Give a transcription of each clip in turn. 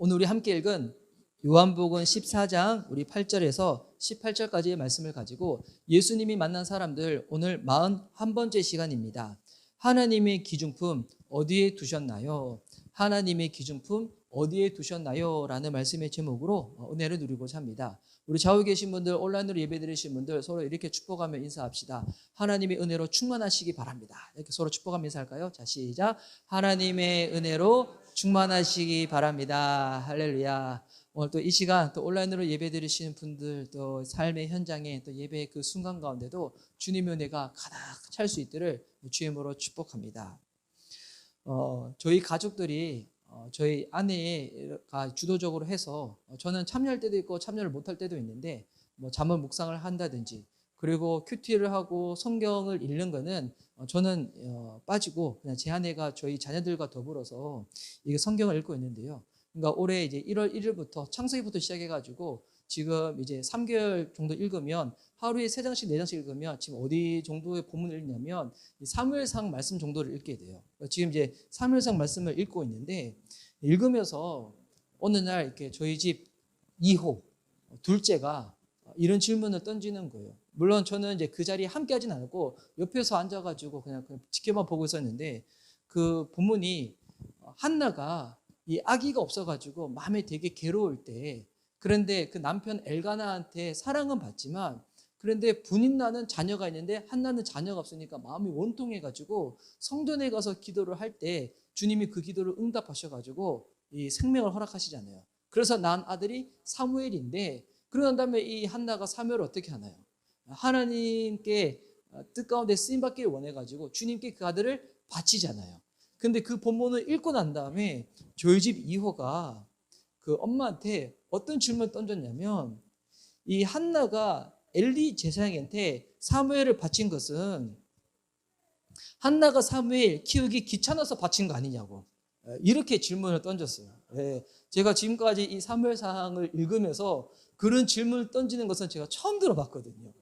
오늘 우리 함께 읽은 요한복음 14장 우리 8절에서 18절까지의 말씀을 가지고 예수님이 만난 사람들 오늘 41번째 시간입니다. 하나님의 기중품 어디에 두셨나요? 하나님의 기중품 어디에 두셨나요? 라는 말씀의 제목으로 은혜를 누리고자 합니다. 우리 좌우에 계신 분들, 온라인으로 예배드리신 분들 서로 이렇게 축복하며 인사합시다. 하나님의 은혜로 충만하시기 바랍니다. 이렇게 서로 축복하며 인사할까요? 자, 시작. 하나님의 은혜로 충만하시기 바랍니다. 할렐루야. 오늘 또 이 시간 또 온라인으로 예배드리시는 분들 또 삶의 현장에 또 예배의 그 순간 가운데도 주님의 은혜가 가득 찰 수 있기를 주의 이름으로 축복합니다. 저희 가족들이 저희 아내가 주도적으로 해서 저는 참여할 때도 있고 참여를 못할 때도 있는데 뭐 잠언 묵상을 한다든지 그리고 큐티를 하고 성경을 읽는 거는 저는 빠지고 그냥 제 아내가 저희 자녀들과 더불어서 이게 성경을 읽고 있는데요. 그러니까 올해 이제 1월 1일부터 창세기부터 시작해가지고 지금 이제 3개월 정도 읽으면 하루에 3장씩 4장씩 읽으면 지금 어디 정도의 본문을 읽냐면 사무엘상 말씀 정도를 읽게 돼요. 지금 이제 사무엘상 말씀을 읽고 있는데 읽으면서 어느 날 이렇게 저희 집 2호 둘째가 이런 질문을 던지는 거예요. 물론 저는 이제 그 자리에 함께 하진 않았고 옆에서 앉아가지고 그냥 지켜만 보고 있었는데 그 본문이 한나가 이 아기가 없어가지고 마음이 되게 괴로울 때 그런데 그 남편 엘가나한테 사랑은 받지만 그런데 분인 나는 자녀가 있는데 한나는 자녀가 없으니까 마음이 원통해가지고 성전에 가서 기도를 할 때 주님이 그 기도를 응답하셔가지고 이 생명을 허락하시잖아요. 그래서 낳은 아들이 사무엘인데 그러고 난 다음에 이 한나가 사무엘을 어떻게 하나요? 하나님께 뜻 가운데 쓰임받기를 원해가지고 주님께 그 아들을 바치잖아요. 근데 그 본문을 읽고 난 다음에 저희 집 2호가 그 엄마한테 어떤 질문을 던졌냐면 이 한나가 엘리 제사장한테 사무엘을 바친 것은 한나가 사무엘 키우기 귀찮아서 바친 거 아니냐고 이렇게 질문을 던졌어요. 제가 지금까지 이 사무엘상을 읽으면서 그런 질문을 던지는 것은 제가 처음 들어봤거든요.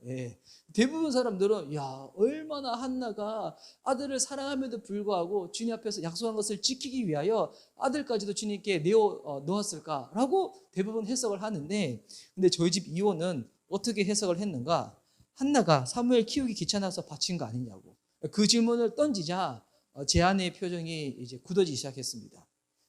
대부분 사람들은 야 얼마나 한나가 아들을 사랑함에도 불구하고 주님 앞에서 약속한 것을 지키기 위하여 아들까지도 주님께 내어 놓았을까라고 대부분 해석을 하는데 근데 저희 집 이호는 어떻게 해석을 했는가? 한나가 사무엘 키우기 귀찮아서 바친 거 아니냐고 그 질문을 던지자 제 아내의 표정이 이제 굳어지기 시작했습니다.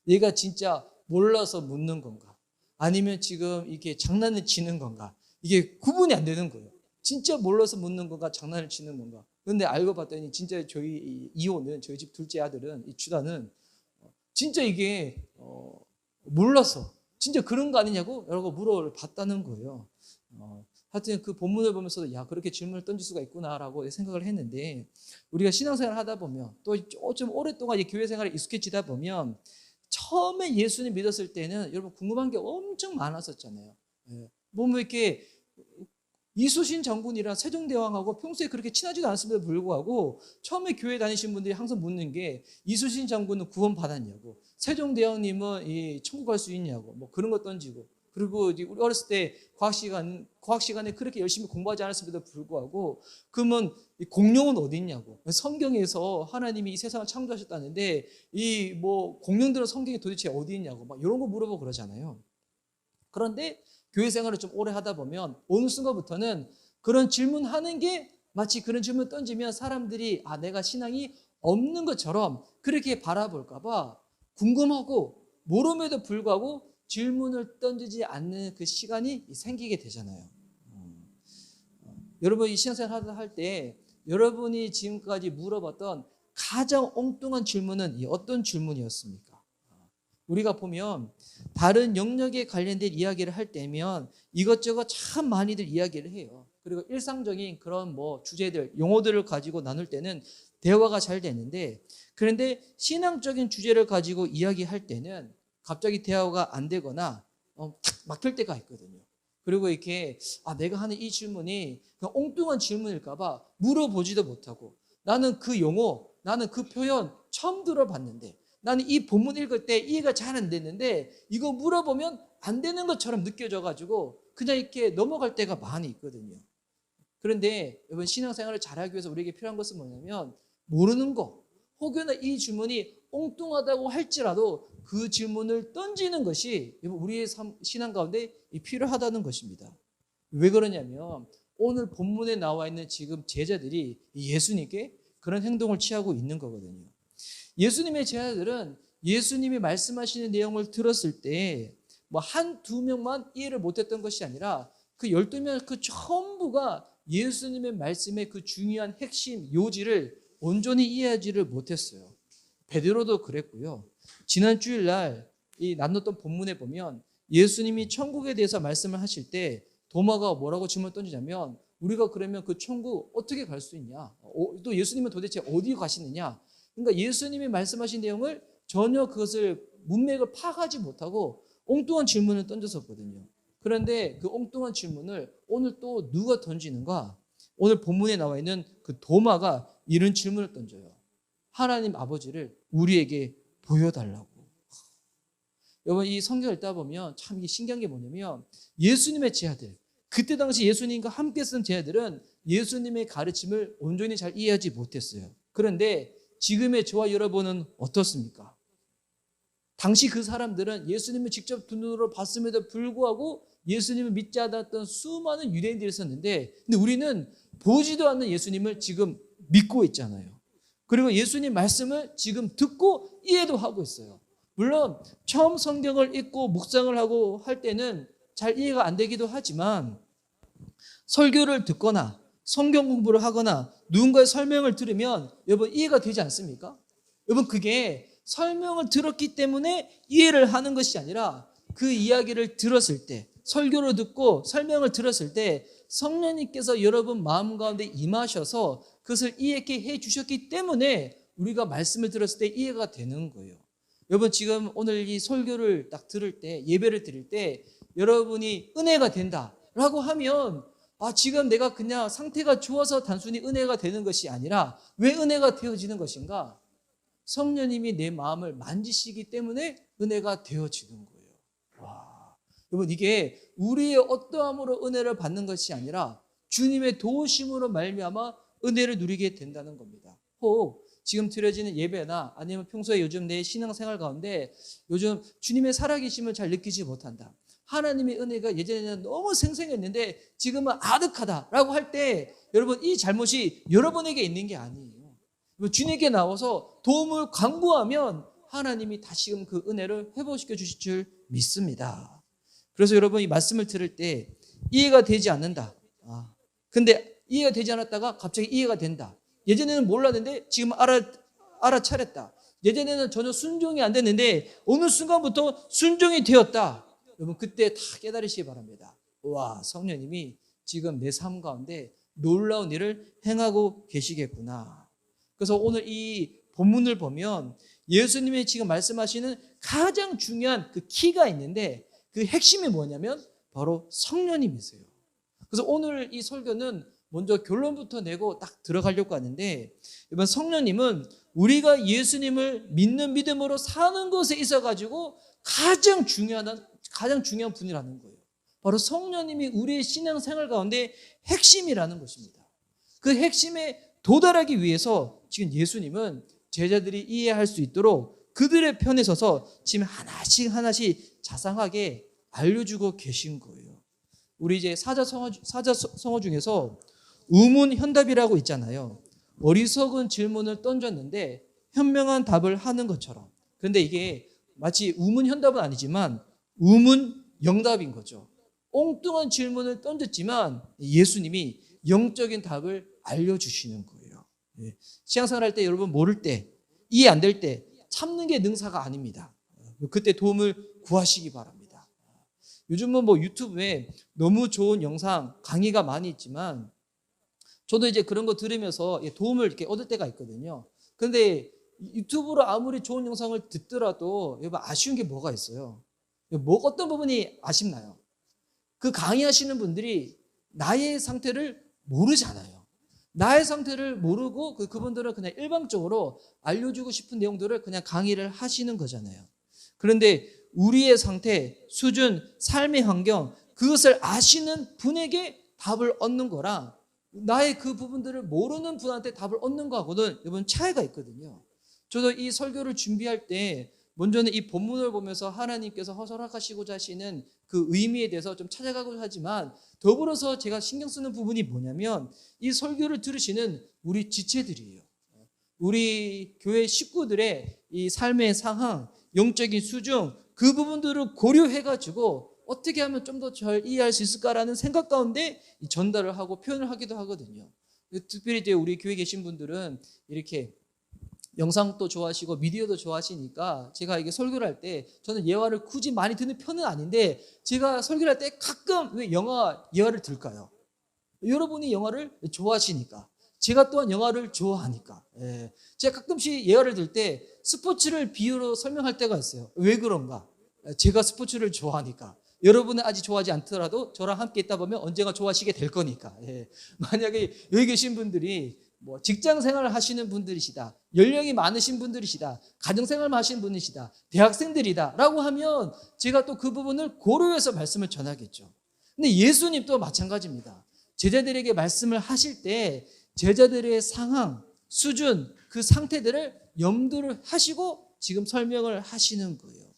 얘가 진짜 몰라서 묻는 건가? 아니면 지금 이게 장난을 치는 건가? 이게 구분이 안 되는 거예요. 진짜 몰라서 묻는 건가? 장난을 치는 건가? 그런데 알고 봤더니 진짜 저희 이호는 저희 집 둘째 아들은 이 주다는 진짜 이게 몰라서 진짜 그런 거 아니냐고 라고 물어봤다는 거예요. 하여튼 그 본문을 보면서도 야 그렇게 질문을 던질 수가 있구나라고 생각을 했는데 우리가 신앙생활을 하다 보면 또 좀 오랫동안 교회 생활에 익숙해지다 보면 처음에 예수님 믿었을 때는 여러분 궁금한 게 엄청 많았었잖아요. 보면 이렇게 이순신 장군이랑 세종대왕하고 평소에 그렇게 친하지도 않았음에도 불구하고 처음에 교회 다니신 분들이 항상 묻는 게 이순신 장군은 구원 받았냐고 세종대왕님은 천국 갈 수 있냐고 뭐 그런 거 던지고 그리고 우리 어렸을 때 과학 시간에 그렇게 열심히 공부하지 않았음에도 불구하고 그러면 공룡은 어디 있냐고 성경에서 하나님이 이 세상을 창조하셨다는데 이 뭐 공룡들은 성경에 도대체 어디 있냐고 막 이런 거 물어보고 그러잖아요. 그런데 교회 생활을 좀 오래 하다 보면 어느 순간부터는 그런 질문하는 게 마치 그런 질문 던지면 사람들이 내가 신앙이 없는 것처럼 그렇게 바라볼까 봐 궁금하고 모름에도 불구하고 질문을 던지지 않는 그 시간이 생기게 되잖아요. 여러분 이 신앙생활 할 때 여러분이 지금까지 물어봤던 가장 엉뚱한 질문은 어떤 질문이었습니까? 우리가 보면 다른 영역에 관련된 이야기를 할 때면 이것저것 참 많이들 이야기를 해요. 그리고 일상적인 그런 뭐 주제들, 용어들을 가지고 나눌 때는 대화가 잘 되는데 그런데 신앙적인 주제를 가지고 이야기할 때는 갑자기 대화가 안 되거나 탁 막힐 때가 있거든요. 그리고 이렇게 내가 하는 이 질문이 그냥 엉뚱한 질문일까 봐 물어보지도 못하고 나는 그 용어, 나는 그 표현 처음 들어봤는데 나는 이 본문 읽을 때 이해가 잘 안 됐는데 이거 물어보면 안 되는 것처럼 느껴져가지고 그냥 이렇게 넘어갈 때가 많이 있거든요. 그런데 여러분 신앙생활을 잘하기 위해서 우리에게 필요한 것은 뭐냐면 모르는 거 혹여나 이 질문이 엉뚱하다고 할지라도 그 질문을 던지는 것이 우리의 신앙 가운데 필요하다는 것입니다. 왜 그러냐면 오늘 본문에 나와 있는 지금 제자들이 예수님께 그런 행동을 취하고 있는 거거든요. 예수님의 제자들은 예수님이 말씀하시는 내용을 들었을 때 뭐 한두 명만 이해를 못했던 것이 아니라 그 12명 그 전부가 예수님의 말씀의 그 중요한 핵심 요지를 온전히 이해하지를 못했어요. 베드로도 그랬고요. 지난 주일날 이 나눴던 본문에 보면 예수님이 천국에 대해서 말씀을 하실 때 도마가 뭐라고 질문을 던지냐면 우리가 그러면 그 천국 어떻게 갈 수 있냐? 또 예수님은 도대체 어디 가시느냐? 그러니까 예수님이 말씀하신 내용을 전혀 그것을 문맥을 파악하지 못하고 엉뚱한 질문을 던졌었거든요. 그런데 그 엉뚱한 질문을 오늘 또 누가 던지는가? 오늘 본문에 나와 있는 그 도마가 이런 질문을 던져요. 하나님 아버지를 우리에게 보여달라고. 여러분 이 성경을 읽다 보면 참 이게 신기한 게 뭐냐면 예수님의 제자들, 그때 당시 예수님과 함께 쓴 제자들은 예수님의 가르침을 온전히 잘 이해하지 못했어요. 그런데 지금의 저와 여러분은 어떻습니까? 당시 그 사람들은 예수님을 직접 두 눈으로 봤음에도 불구하고 예수님을 믿지 않았던 수많은 유대인들이 있었는데 근데 우리는 보지도 않는 예수님을 지금 믿고 있잖아요. 그리고 예수님 말씀을 지금 듣고 이해도 하고 있어요. 물론 처음 성경을 읽고 묵상을 하고 할 때는 잘 이해가 안 되기도 하지만 설교를 듣거나 성경 공부를 하거나 누군가의 설명을 들으면 여러분 이해가 되지 않습니까? 여러분 그게 설명을 들었기 때문에 이해를 하는 것이 아니라 그 이야기를 들었을 때 설교를 듣고 설명을 들었을 때 성령님께서 여러분 마음 가운데 임하셔서 그것을 이해하게 해주셨기 때문에 우리가 말씀을 들었을 때 이해가 되는 거예요. 여러분 지금 오늘 이 설교를 딱 들을 때 예배를 드릴 때 여러분이 은혜가 된다라고 하면 지금 내가 그냥 상태가 좋아서 단순히 은혜가 되는 것이 아니라 왜 은혜가 되어지는 것인가? 성령님이 내 마음을 만지시기 때문에 은혜가 되어지는 거예요. 와, 여러분 이게 우리의 어떠함으로 은혜를 받는 것이 아니라 주님의 도우심으로 말미암아 은혜를 누리게 된다는 겁니다. 혹 지금 드려지는 예배나 아니면 평소에 요즘 내 신앙생활 가운데 요즘 주님의 살아계심을 잘 느끼지 못한다. 하나님의 은혜가 예전에는 너무 생생했는데 지금은 아득하다라고 할 때 여러분 이 잘못이 여러분에게 있는 게 아니에요. 주님께 나와서 도움을 간구하면 하나님이 다시금 그 은혜를 회복시켜 주실 줄 믿습니다. 그래서 여러분 이 말씀을 들을 때 이해가 되지 않는다. 근데 이해가 되지 않았다가 갑자기 이해가 된다. 예전에는 몰랐는데 지금 알아차렸다. 예전에는 전혀 순종이 안 됐는데 어느 순간부터 순종이 되었다. 여러분 그때 다 깨달으시기 바랍니다. 와, 성령님이 지금 내 삶 가운데 놀라운 일을 행하고 계시겠구나. 그래서 오늘 이 본문을 보면 예수님이 지금 말씀하시는 가장 중요한 그 키가 있는데 그 핵심이 뭐냐면 바로 성령님이세요. 그래서 오늘 이 설교는 먼저 결론부터 내고 딱 들어가려고 하는데 이번 성령님은 우리가 예수님을 믿는 믿음으로 사는 것에 있어가지고 가장 중요한 분이라는 거예요. 바로 성령님이 우리의 신앙생활 가운데 핵심이라는 것입니다. 그 핵심에 도달하기 위해서 지금 예수님은 제자들이 이해할 수 있도록 그들의 편에 서서 지금 하나씩 자상하게 알려주고 계신 거예요. 우리 이제 사자성어 중에서 우문현답이라고 있잖아요. 어리석은 질문을 던졌는데 현명한 답을 하는 것처럼. 그런데 이게 마치 우문현답은 아니지만 우문영답인 거죠. 엉뚱한 질문을 던졌지만 예수님이 영적인 답을 알려주시는 거예요. 신앙생활 할 때 여러분 모를 때 이해 안 될 때 참는 게 능사가 아닙니다. 그때 도움을 구하시기 바랍니다. 요즘은 뭐 유튜브에 너무 좋은 영상 강의가 많이 있지만 저도 이제 그런 거 들으면서 도움을 이렇게 얻을 때가 있거든요. 그런데 유튜브로 아무리 좋은 영상을 듣더라도 여러분 아쉬운 게 뭐가 있어요? 어떤 부분이 아쉽나요? 그 강의하시는 분들이 나의 상태를 모르잖아요. 나의 상태를 모르고 그분들은 그냥 일방적으로 알려주고 싶은 내용들을 그냥 강의를 하시는 거잖아요. 그런데 우리의 상태, 수준, 삶의 환경 그것을 아시는 분에게 답을 얻는 거랑 나의 그 부분들을 모르는 분한테 답을 얻는 거하고는 여러분 차이가 있거든요. 저도 이 설교를 준비할 때 먼저는 이 본문을 보면서 하나님께서 허락하시고자 하시는 그 의미에 대해서 좀 찾아가고자 하지만, 더불어서 제가 신경 쓰는 부분이 뭐냐면 이 설교를 들으시는 우리 지체들이에요. 우리 교회 식구들의 이 삶의 상황, 영적인 수준, 그 부분들을 고려해가지고 어떻게 하면 좀 더 잘 이해할 수 있을까라는 생각 가운데 전달을 하고 표현을 하기도 하거든요. 특별히 이제 우리 교회에 계신 분들은 이렇게 영상도 좋아하시고 미디어도 좋아하시니까 제가 이게 설교를 할 때 저는 예화를 굳이 많이 듣는 편은 아닌데, 제가 설교를 할 때 가끔 왜 영화 예화를 들까요? 여러분이 영화를 좋아하시니까, 제가 또한 영화를 좋아하니까. 제가 가끔씩 예화를 들 때 스포츠를 비유로 설명할 때가 있어요. 왜 그런가? 제가 스포츠를 좋아하니까. 여러분은 아직 좋아하지 않더라도 저랑 함께 있다 보면 언젠가 좋아하시게 될 거니까. 만약에 여기 계신 분들이 뭐 직장 생활을 하시는 분들이시다, 연령이 많으신 분들이시다, 가정 생활만 하시는 분이시다, 대학생들이다 라고 하면 제가 또 그 부분을 고려해서 말씀을 전하겠죠. 근데 예수님도 마찬가지입니다. 제자들에게 말씀을 하실 때 제자들의 상황, 수준, 그 상태들을 염두를 하시고 지금 설명을 하시는 거예요.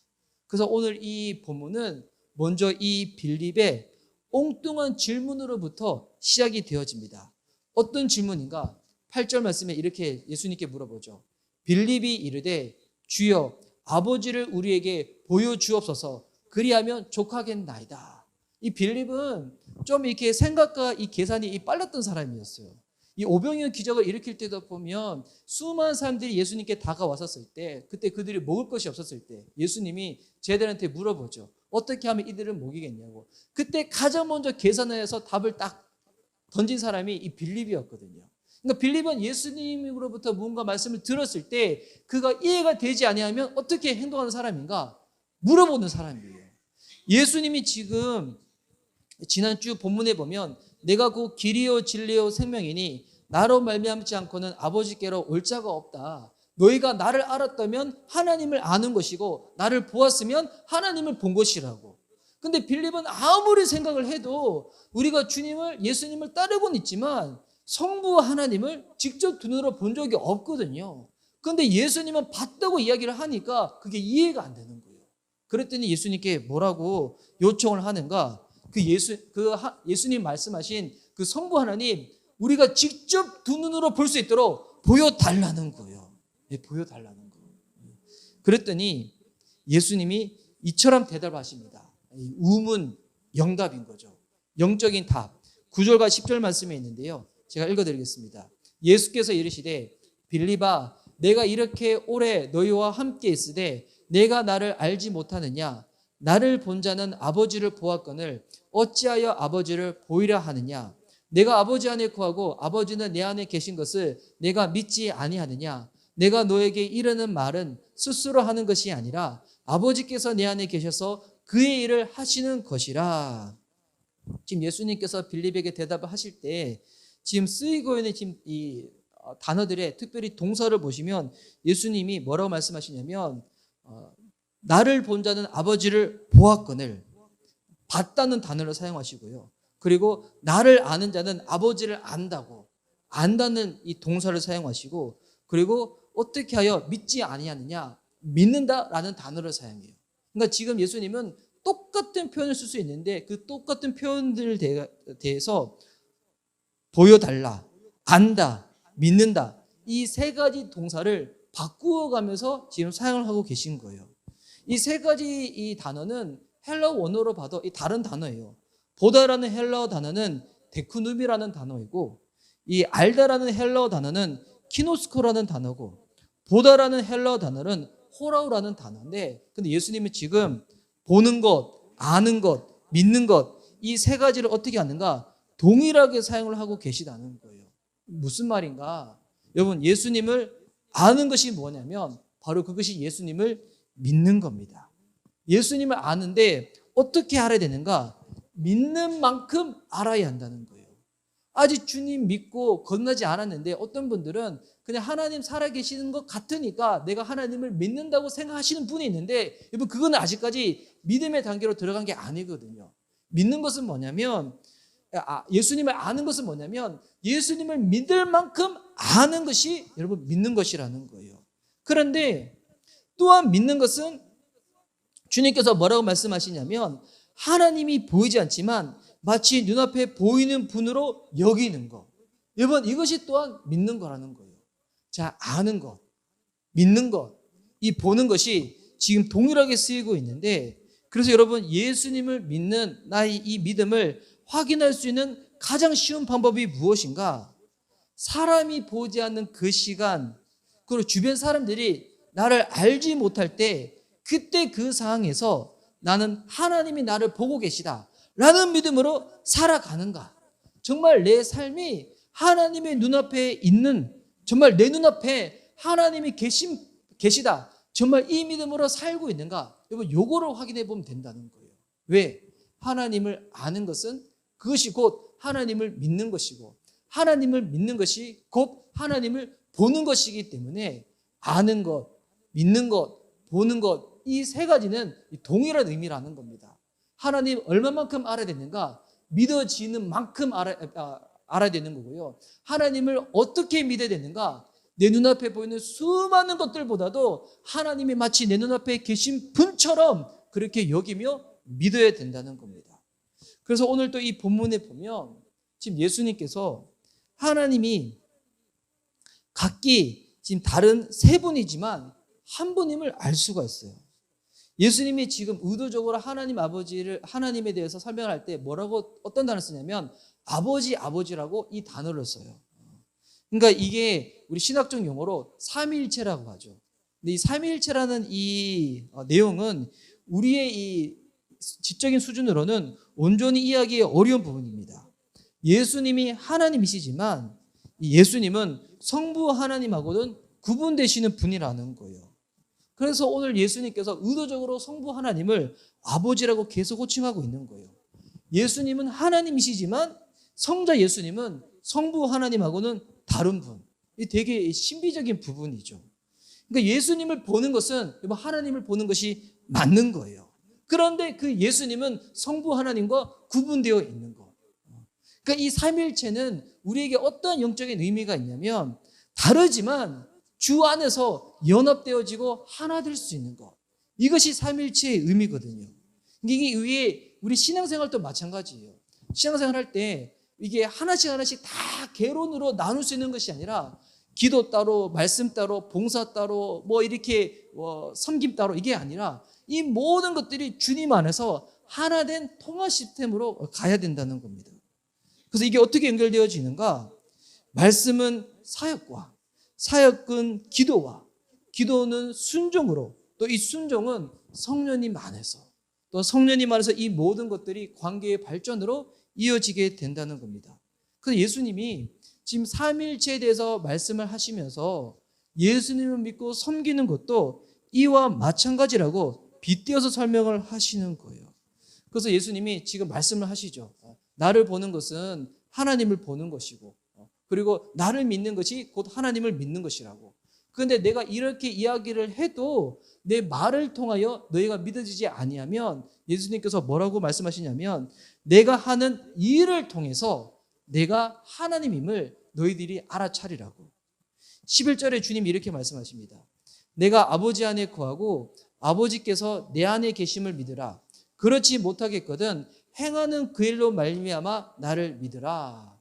그래서 오늘 이 본문은 먼저 이 빌립의 엉뚱한 질문으로부터 시작이 되어집니다. 어떤 질문인가? 8절 말씀에 이렇게 예수님께 물어보죠. 빌립이 이르되 주여 아버지를 우리에게 보여주옵소서, 그리하면 족하겠나이다. 이 빌립은 좀 이렇게 생각과 이 계산이 빨랐던 사람이었어요. 이 오병이어 기적을 일으킬 때도 보면 수많은 사람들이 예수님께 다가왔었을 때, 그때 그들이 먹을 것이 없었을 때 예수님이 제자들한테 물어보죠. 어떻게 하면 이들을 먹이겠냐고. 그때 가장 먼저 계산해서 답을 딱 던진 사람이 이 빌립이었거든요. 그러니까 빌립은 예수님으로부터 무언가 말씀을 들었을 때 그가 이해가 되지 아니하면 어떻게 행동하는 사람인가 물어보는 사람이에요. 예수님이 지금 지난주 본문에 보면 내가 곧 길이요 진리요 생명이니 나로 말미암지 않고는 아버지께로 올 자가 없다. 너희가 나를 알았다면 하나님을 아는 것이고 나를 보았으면 하나님을 본 것이라고. 근데 빌립은 아무리 생각을 해도 우리가 예수님을 따르고는 있지만 성부 하나님을 직접 눈으로 본 적이 없거든요. 그런데 예수님은 봤다고 이야기를 하니까 그게 이해가 안 되는 거예요. 그랬더니 예수님께 뭐라고 요청을 하는가? 예수님 말씀하신 그 성부 하나님, 우리가 직접 두 눈으로 볼 수 있도록 보여달라는 거예요. 보여달라는 거예요. 그랬더니 예수님이 이처럼 대답하십니다. 우문 영답인 거죠. 영적인 답. 9절과 10절 말씀에 있는데요. 제가 읽어드리겠습니다. 예수께서 이르시되 빌립아 내가 이렇게 오래 너희와 함께 있으되 내가 나를 알지 못하느냐? 나를 본 자는 아버지를 보았거늘 어찌하여 아버지를 보이려 하느냐? 내가 아버지 안에 거하고 아버지는 내 안에 계신 것을 내가 믿지 아니하느냐? 내가 너에게 이르는 말은 스스로 하는 것이 아니라 아버지께서 내 안에 계셔서 그의 일을 하시는 것이라. 지금 예수님께서 빌립에게 대답을 하실 때 지금 쓰이고 있는 지금 이 단어들의 특별히 동사를 보시면 예수님이 뭐라고 말씀하시냐면 나를 본 자는 아버지를 보았거늘, 봤다는 단어를 사용하시고요. 그리고 나를 아는 자는 아버지를 안다고, 안다는 이 동사를 사용하시고, 그리고 어떻게 하여 믿지 아니하느냐, 믿는다라는 단어를 사용해요. 그러니까 지금 예수님은 똑같은 표현을 쓸 수 있는데 그 똑같은 표현들에 대해서 보여달라, 안다, 믿는다, 이 세 가지 동사를 바꾸어가면서 지금 사용을 하고 계신 거예요. 이 세 가지 이 단어는 헬라어 원어로 봐도 이 다른 단어예요. 보다라는 헬라어 단어는 데쿠눔이라는 단어이고, 이 알다라는 헬라어 단어는 키노스코라는 단어고, 보다라는 헬라어 단어는 호라우라는 단어인데, 근데 예수님은 지금 보는 것, 아는 것, 믿는 것, 이 세 가지를 어떻게 하는가? 동일하게 사용을 하고 계시다는 거예요. 무슨 말인가? 여러분, 예수님을 아는 것이 뭐냐면 바로 그것이 예수님을 믿는 겁니다. 예수님을 아는데 어떻게 알아야 되는가? 믿는 만큼 알아야 한다는 거예요. 아직 주님 믿고 건너지 않았는데 어떤 분들은 그냥 하나님 살아계시는 것 같으니까 내가 하나님을 믿는다고 생각하시는 분이 있는데, 여러분 그거는 아직까지 믿음의 단계로 들어간 게 아니거든요. 믿는 것은 뭐냐면, 예수님을 아는 것은 뭐냐면 예수님을 믿을 만큼 아는 것이 여러분 믿는 것이라는 거예요. 그런데 또한 믿는 것은 주님께서 뭐라고 말씀하시냐면 하나님이 보이지 않지만 마치 눈앞에 보이는 분으로 여기는 것. 여러분, 이것이 또한 믿는 거라는 거예요. 자, 아는 것, 믿는 것, 이 보는 것이 지금 동일하게 쓰이고 있는데, 그래서 여러분, 예수님을 믿는 나의 이 믿음을 확인할 수 있는 가장 쉬운 방법이 무엇인가? 사람이 보지 않는 그 시간, 그리고 주변 사람들이 나를 알지 못할 때, 그때 그 상황에서 나는 하나님이 나를 보고 계시다 라는 믿음으로 살아가는가? 정말 내 삶이 하나님의 눈앞에 있는, 정말 내 눈앞에 하나님이 계시다, 정말 이 믿음으로 살고 있는가? 여러분, 요거를 확인해 보면 된다는 거예요. 왜? 하나님을 아는 것은 그것이 곧 하나님을 믿는 것이고, 하나님을 믿는 것이 곧 하나님을 보는 것이기 때문에 아는 것, 믿는 것, 보는 것, 이 세 가지는 동일한 의미라는 겁니다. 하나님 얼마만큼 알아야 되는가? 믿어지는 만큼 알아야 되는 거고요. 하나님을 어떻게 믿어야 되는가? 내 눈앞에 보이는 수많은 것들보다도 하나님이 마치 내 눈앞에 계신 분처럼 그렇게 여기며 믿어야 된다는 겁니다. 그래서 오늘 또 이 본문에 보면 지금 예수님께서 하나님이 각기 지금 다른 세 분이지만 한 분임을 알 수가 있어요. 예수님이 지금 의도적으로 하나님 아버지를, 하나님에 대해서 설명을 할 때 뭐라고, 어떤 단어를 쓰냐면 아버지라고 이 단어를 써요. 그러니까 이게 우리 신학적 용어로 삼위일체라고 하죠. 근데 이 삼위일체라는 이 내용은 우리의 이 지적인 수준으로는 온전히 이해하기 어려운 부분입니다. 예수님이 하나님이시지만 이 예수님은 성부 하나님하고는 구분되시는 분이라는 거예요. 그래서 오늘 예수님께서 의도적으로 성부 하나님을 아버지라고 계속 호칭하고 있는 거예요. 예수님은 하나님이시지만 성자 예수님은 성부 하나님하고는 다른 분. 이 되게 신비적인 부분이죠. 그러니까 예수님을 보는 것은 하나님을 보는 것이 맞는 거예요. 그런데 그 예수님은 성부 하나님과 구분되어 있는 것. 그러니까 이 삼위일체는 우리에게 어떤 영적인 의미가 있냐면 다르지만 주 안에서 연합되어지고 하나 될 수 있는 것. 이것이 삼위일체의 의미거든요. 이게 우리 신앙생활도 마찬가지예요. 신앙생활 할 때 이게 하나씩 다 개론으로 나눌 수 있는 것이 아니라 기도 따로, 말씀 따로, 봉사 따로, 이렇게 섬김 따로, 이게 아니라 이 모든 것들이 주님 안에서 하나 된 통합 시스템으로 가야 된다는 겁니다. 그래서 이게 어떻게 연결되어지는가? 말씀은 사역과, 사역은 기도와, 기도는 순종으로, 또 이 순종은 성령님 안에서, 또 성령님 안에서 이 모든 것들이 관계의 발전으로 이어지게 된다는 겁니다. 그래서 예수님이 지금 삼위일체에 대해서 말씀을 하시면서 예수님을 믿고 섬기는 것도 이와 마찬가지라고 빗대어서 설명을 하시는 거예요. 그래서 예수님이 지금 말씀을 하시죠. 나를 보는 것은 하나님을 보는 것이고, 그리고 나를 믿는 것이 곧 하나님을 믿는 것이라고. 그런데 내가 이렇게 이야기를 해도 내 말을 통하여 너희가 믿어지지 아니하면 예수님께서 뭐라고 말씀하시냐면 내가 하는 일을 통해서 내가 하나님임을 너희들이 알아차리라고. 11절에 주님이 이렇게 말씀하십니다. 내가 아버지 안에 거하고 아버지께서 내 안에 계심을 믿으라. 그렇지 못하겠거든 행하는 그 일로 말미암아 나를 믿으라.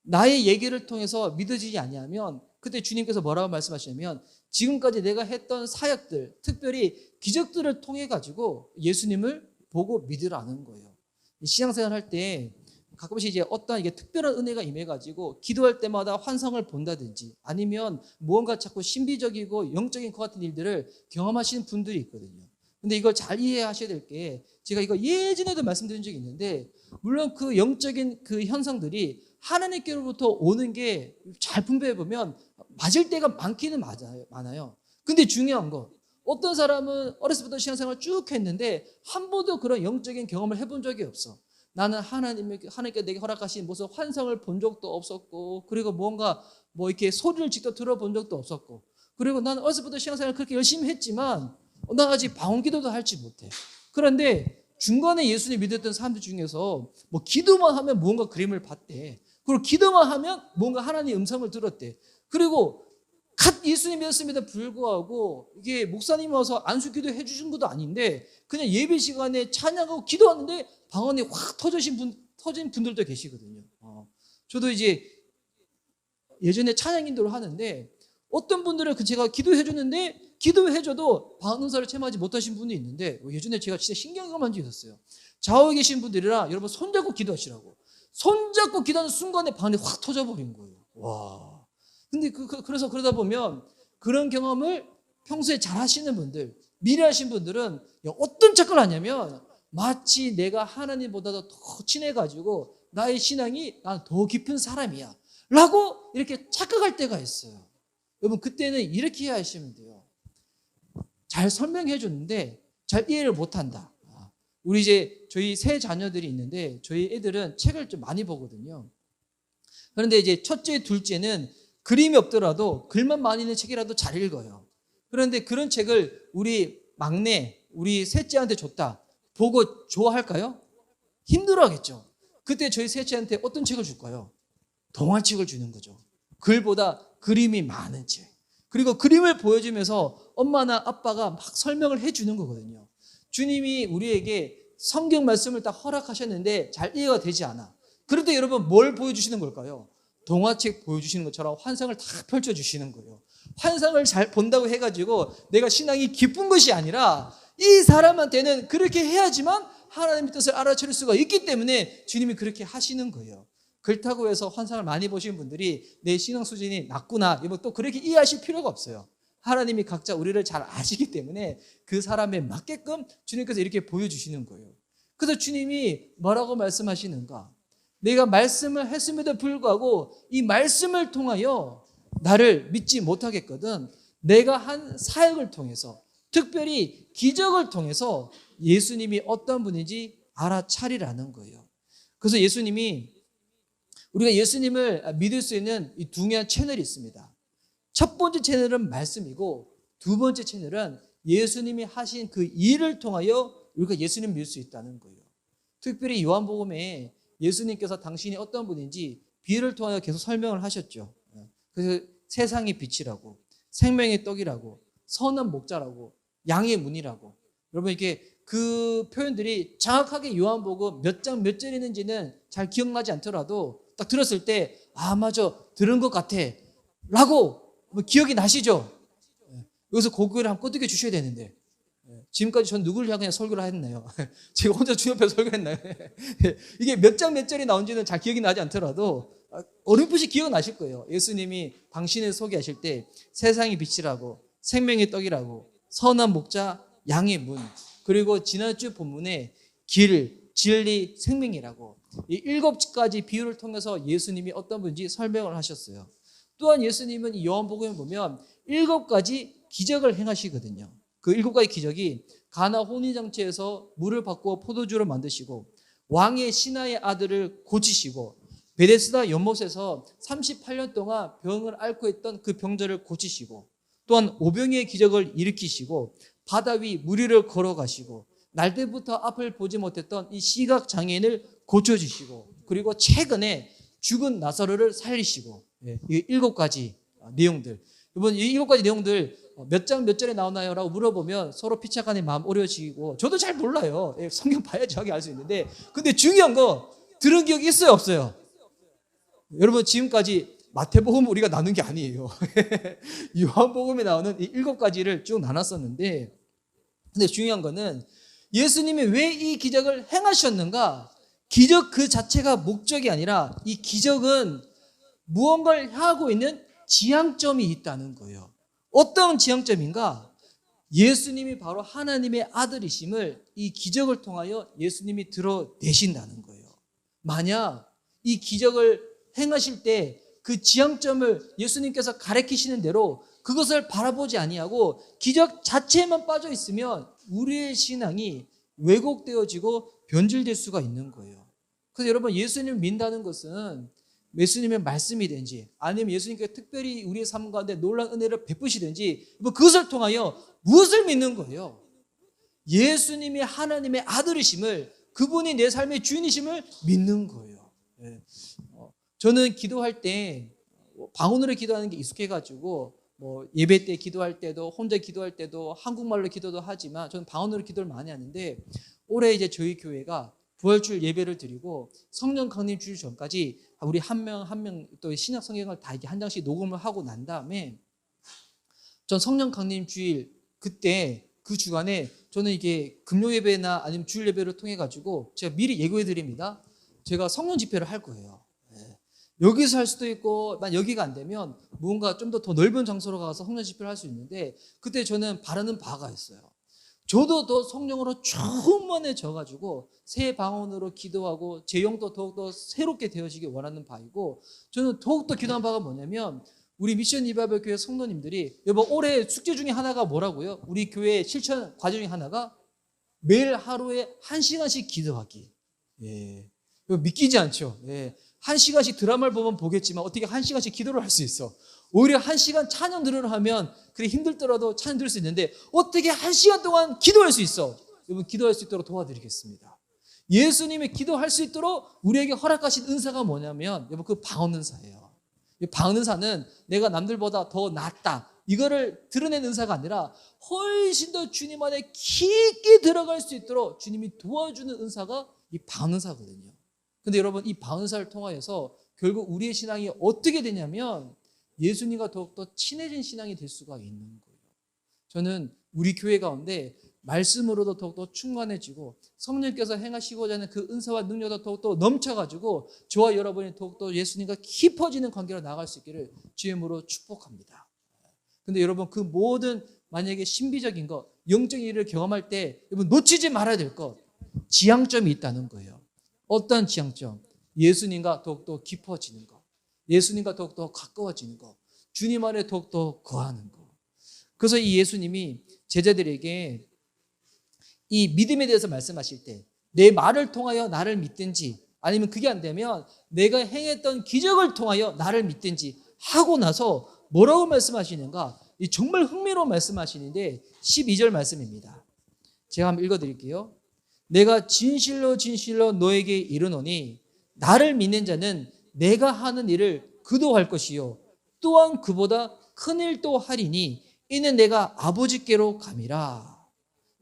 나의 얘기를 통해서 믿어지지 아니하면 그때 주님께서 뭐라고 말씀하시냐면 지금까지 내가 했던 사역들, 특별히 기적들을 통해 가지고 예수님을 보고 믿으라는 거예요. 신앙생활 할 때 가끔씩 이제 어떤 이게 특별한 은혜가 임해가지고 기도할 때마다 환상을 본다든지 아니면 무언가 자꾸 신비적이고 영적인 것 같은 일들을 경험하시는 분들이 있거든요. 근데 이걸 잘 이해하셔야 될 게 제가 이거 예전에도 말씀드린 적이 있는데 물론 그 영적인 그 현상들이 하나님께로부터 오는 게 잘 분배해 보면 맞을 때가 많기는 많아요. 근데 중요한 거 어떤 사람은 어렸을 때부터 신앙생활 쭉 했는데 한 번도 그런 영적인 경험을 해본 적이 없어. 나는 하나님께 내게 허락하신 무슨 환상을 본 적도 없었고, 그리고 뭔가 이렇게 소리를 직접 들어본 적도 없었고, 그리고 나는 어렸을 때부터 신앙생활을 그렇게 열심히 했지만 나 아직 방언기도도 할지 못해. 그런데 중간에 예수님 믿었던 사람들 중에서 기도만 하면 뭔가 그림을 봤대. 그리고 기도만 하면 뭔가 하나님의 음성을 들었대. 그리고 갓 예수님이었음에도 불구하고 이게 목사님이 와서 안수 기도해 주신 것도 아닌데 그냥 예배 시간에 찬양하고 기도하는데 방언이 확 터진 분들도 계시거든요. 저도 이제 예전에 찬양 인도를 하는데 어떤 분들은 제가 기도해 주는데 기도해줘도 방언사를 체험하지 못하신 분이 있는데 예전에 제가 진짜 신경감한 적이 있었어요. 좌우에 계신 분들이랑 여러분 손잡고 기도하시라고. 손잡고 기도하는 순간에 방언이 확 터져버린 거예요. 와. 근데 그래서 그러다 보면 그런 경험을 평소에 잘 하시는 분들, 미리 하신 분들은 어떤 착각을 하냐면 마치 내가 하나님보다도 더 친해가지고 나의 신앙이 난 더 깊은 사람이야 라고 이렇게 착각할 때가 있어요. 여러분 그때는 이렇게 이해하시면 돼요. 잘 설명해 줬는데 잘 이해를 못한다. 우리 이제 저희 세 자녀들이 있는데 저희 애들은 책을 좀 많이 보거든요. 그런데 이제 첫째, 둘째는 그림이 없더라도 글만 많이 있는 책이라도 잘 읽어요. 그런데 그런 책을 우리 막내, 우리 셋째한테 줬다. 보고 좋아할까요? 힘들어하겠죠. 그때 저희 셋째한테 어떤 책을 줄까요? 동화책을 주는 거죠. 글보다 그림이 많은 책. 그리고 그림을 보여주면서 엄마나 아빠가 막 설명을 해주는 거거든요. 주님이 우리에게 성경 말씀을 딱 허락하셨는데 잘 이해가 되지 않아. 그런데 여러분 뭘 보여주시는 걸까요? 동화책 보여주시는 것처럼 환상을 다 펼쳐주시는 거예요. 환상을 잘 본다고 해가지고 내가 신앙이 깊은 것이 아니라 이 사람한테는 그렇게 해야지만 하나님의 뜻을 알아차릴 수가 있기 때문에 주님이 그렇게 하시는 거예요. 그렇다고 해서 환상을 많이 보신 분들이 내 신앙 수준이 낮구나 또 그렇게 이해하실 필요가 없어요. 하나님이 각자 우리를 잘 아시기 때문에 그 사람에 맞게끔 주님께서 이렇게 보여주시는 거예요. 그래서 주님이 뭐라고 말씀하시는가? 내가 말씀을 했음에도 불구하고 이 말씀을 통하여 나를 믿지 못하겠거든 내가 한 사역을 통해서 특별히 기적을 통해서 예수님이 어떤 분인지 알아차리라는 거예요. 그래서 우리가 예수님을 믿을 수 있는 이 중요한 채널이 있습니다. 첫 번째 채널은 말씀이고 두 번째 채널은 예수님이 하신 그 일을 통하여 우리가 예수님을 믿을 수 있다는 거예요. 특별히 요한복음에 예수님께서 당신이 어떤 분인지 비유를 통하여 계속 설명을 하셨죠. 그래서 세상의 빛이라고, 생명의 떡이라고, 선한 목자라고, 양의 문이라고. 여러분 이게 그 표현들이 정확하게 요한복음 몇 장 몇 절 있는지는 잘 기억나지 않더라도 딱 들었을 때 맞아 들은 것 같아 라고 기억이 나시죠? 여기서 고개를 한번 끄덕여 주셔야 되는데 지금까지 전 누구를 향해 설교를 했나요? 제가 혼자 주님 앞에 설교했나요? 이게 몇 장 몇 절이 나온지는 잘 기억이 나지 않더라도 어렴풋이 기억나실 거예요. 예수님이 당신을 소개하실 때 세상의 빛이라고 생명의 떡이라고 선한 목자 양의 문 그리고 지난주 본문에 길, 진리, 생명이라고 이 7가지 비유를 통해서 예수님이 어떤 분인지 설명을 하셨어요. 또한 예수님은 이 요한복음에 보면 7가지 기적을 행하시거든요. 그 7가지 기적이 가나 혼인잔치에서 물을 바꾸어 포도주로 만드시고 왕의 신하의 아들을 고치시고 베데스다 연못에서 38년 동안 병을 앓고 있던 그 병자를 고치시고 또한 오병이의 기적을 일으키시고 바다 위 무리를 걸어가시고 날때부터 앞을 보지 못했던 이 시각 장애인을 고쳐주시고 그리고 최근에 죽은 나사로를 살리시고 이 7가지 내용들 이번 이 7가지 내용들 몇 장 몇 절에 나오나요? 라고 물어보면 서로 피차간에 마음 어려워지고 저도 잘 몰라요. 성경 봐야 정확히 알 수 있는데 근데 중요한 거 들은 기억이 있어요 없어요? 여러분 지금까지 마태복음 우리가 나눈 게 아니에요. 요한복음에 나오는 이 7가지를 쭉 나눴었는데 근데 중요한 거는 예수님이 왜 이 기적을 행하셨는가? 기적 그 자체가 목적이 아니라 이 기적은 무언가를 향하고 있는 지향점이 있다는 거예요. 어떤 지향점인가? 예수님이 바로 하나님의 아들이심을 이 기적을 통하여 예수님이 드러내신다는 거예요. 만약 이 기적을 행하실 때 그 지향점을 예수님께서 가르치시는 대로 그것을 바라보지 아니하고 기적 자체에만 빠져 있으면 우리의 신앙이 왜곡되어지고 변질될 수가 있는 거예요. 그래서 여러분 예수님을 믿는다는 것은 예수님의 말씀이든지 아니면 예수님께서 특별히 우리의 삶 가운데 놀라운 은혜를 베푸시든지 그것을 통하여 무엇을 믿는 거예요? 예수님이 하나님의 아들이심을 그분이 내 삶의 주인이심을 믿는 거예요. 저는 기도할 때 방언으로 기도하는 게 익숙해가지고 뭐 예배 때 기도할 때도 혼자 기도할 때도 한국말로 기도도 하지만 저는 방언으로 기도를 많이 하는데 올해 이제 저희 교회가 부활주일 예배를 드리고 성령 강림 주일 전까지 우리 한 명 한 명 또 신약 성경을 다 이렇게 한 장씩 녹음을 하고 난 다음에 전 성령 강림 주일 그때 그 주간에 저는 이게 금요 예배나 아니면 주일 예배를 통해 가지고 제가 미리 예고해 드립니다. 제가 성령 집회를 할 거예요. 여기서 할 수도 있고 만 여기가 안 되면 뭔가 좀 더 넓은 장소로 가서 성령 집회를 할 수 있는데 그때 저는 바라는 바가 있어요. 저도 더 성령으로 충만해져 가지고 새 방언으로 기도하고 제 영도 더욱더 새롭게 되어지길 원하는 바이고 저는 더욱더 기도한 바가 뭐냐면 우리 미션 리바이벌 교회 성도님들이 여러분 올해 숙제 중에 하나가 뭐라고요? 우리 교회 실천 과제 중에 하나가 매일 하루에 1시간씩 기도하기. 예. 이거 믿기지 않죠? 예. 1시간씩 드라마를 보면 보겠지만 어떻게 1시간씩 기도를 할 수 있어? 오히려 1시간 찬양 들으려 하면 그래 힘들더라도 찬양 들을 수 있는데 어떻게 1시간 동안 기도할 수 있어? 여러분 기도할 수 있도록 도와드리겠습니다. 예수님이 기도할 수 있도록 우리에게 허락하신 은사가 뭐냐면 여러분 그 방언 은사예요. 이 방언 은사는 내가 남들보다 더 낫다 이거를 드러낸 은사가 아니라 훨씬 더 주님 안에 깊게 들어갈 수 있도록 주님이 도와주는 은사가 이 방언 은사거든요. 근데 여러분 이 방언 은사를 통하여서 결국 우리의 신앙이 어떻게 되냐면 예수님과 더욱더 친해진 신앙이 될 수가 있는 거예요. 저는 우리 교회 가운데 말씀으로도 더욱더 충만해지고 성령께서 행하시고자 하는 그 은사와 능력도 더욱더 넘쳐가지고 저와 여러분이 더욱더 예수님과 깊어지는 관계로 나아갈 수 있기를 주임으로 축복합니다. 근데 여러분 그 모든 만약에 신비적인 것, 영적인 일을 경험할 때 여러분 놓치지 말아야 될 것, 지향점이 있다는 거예요. 어떤 지향점? 예수님과 더욱더 깊어지는 것, 예수님과 더욱더 가까워지는 것, 주님 안에 더욱더 거하는 것. 그래서 이 예수님이 제자들에게 이 믿음에 대해서 말씀하실 때 내 말을 통하여 나를 믿든지 아니면 그게 안 되면 내가 행했던 기적을 통하여 나를 믿든지 하고 나서 뭐라고 말씀하시는가? 이 정말 흥미로운 말씀하시는데 12절 말씀입니다. 제가 한번 읽어드릴게요. 내가 진실로 진실로 너에게 이르노니 나를 믿는 자는 내가 하는 일을 그도 할 것이요 또한 그보다 큰 일도 하리니 이는 내가 아버지께로 감이라.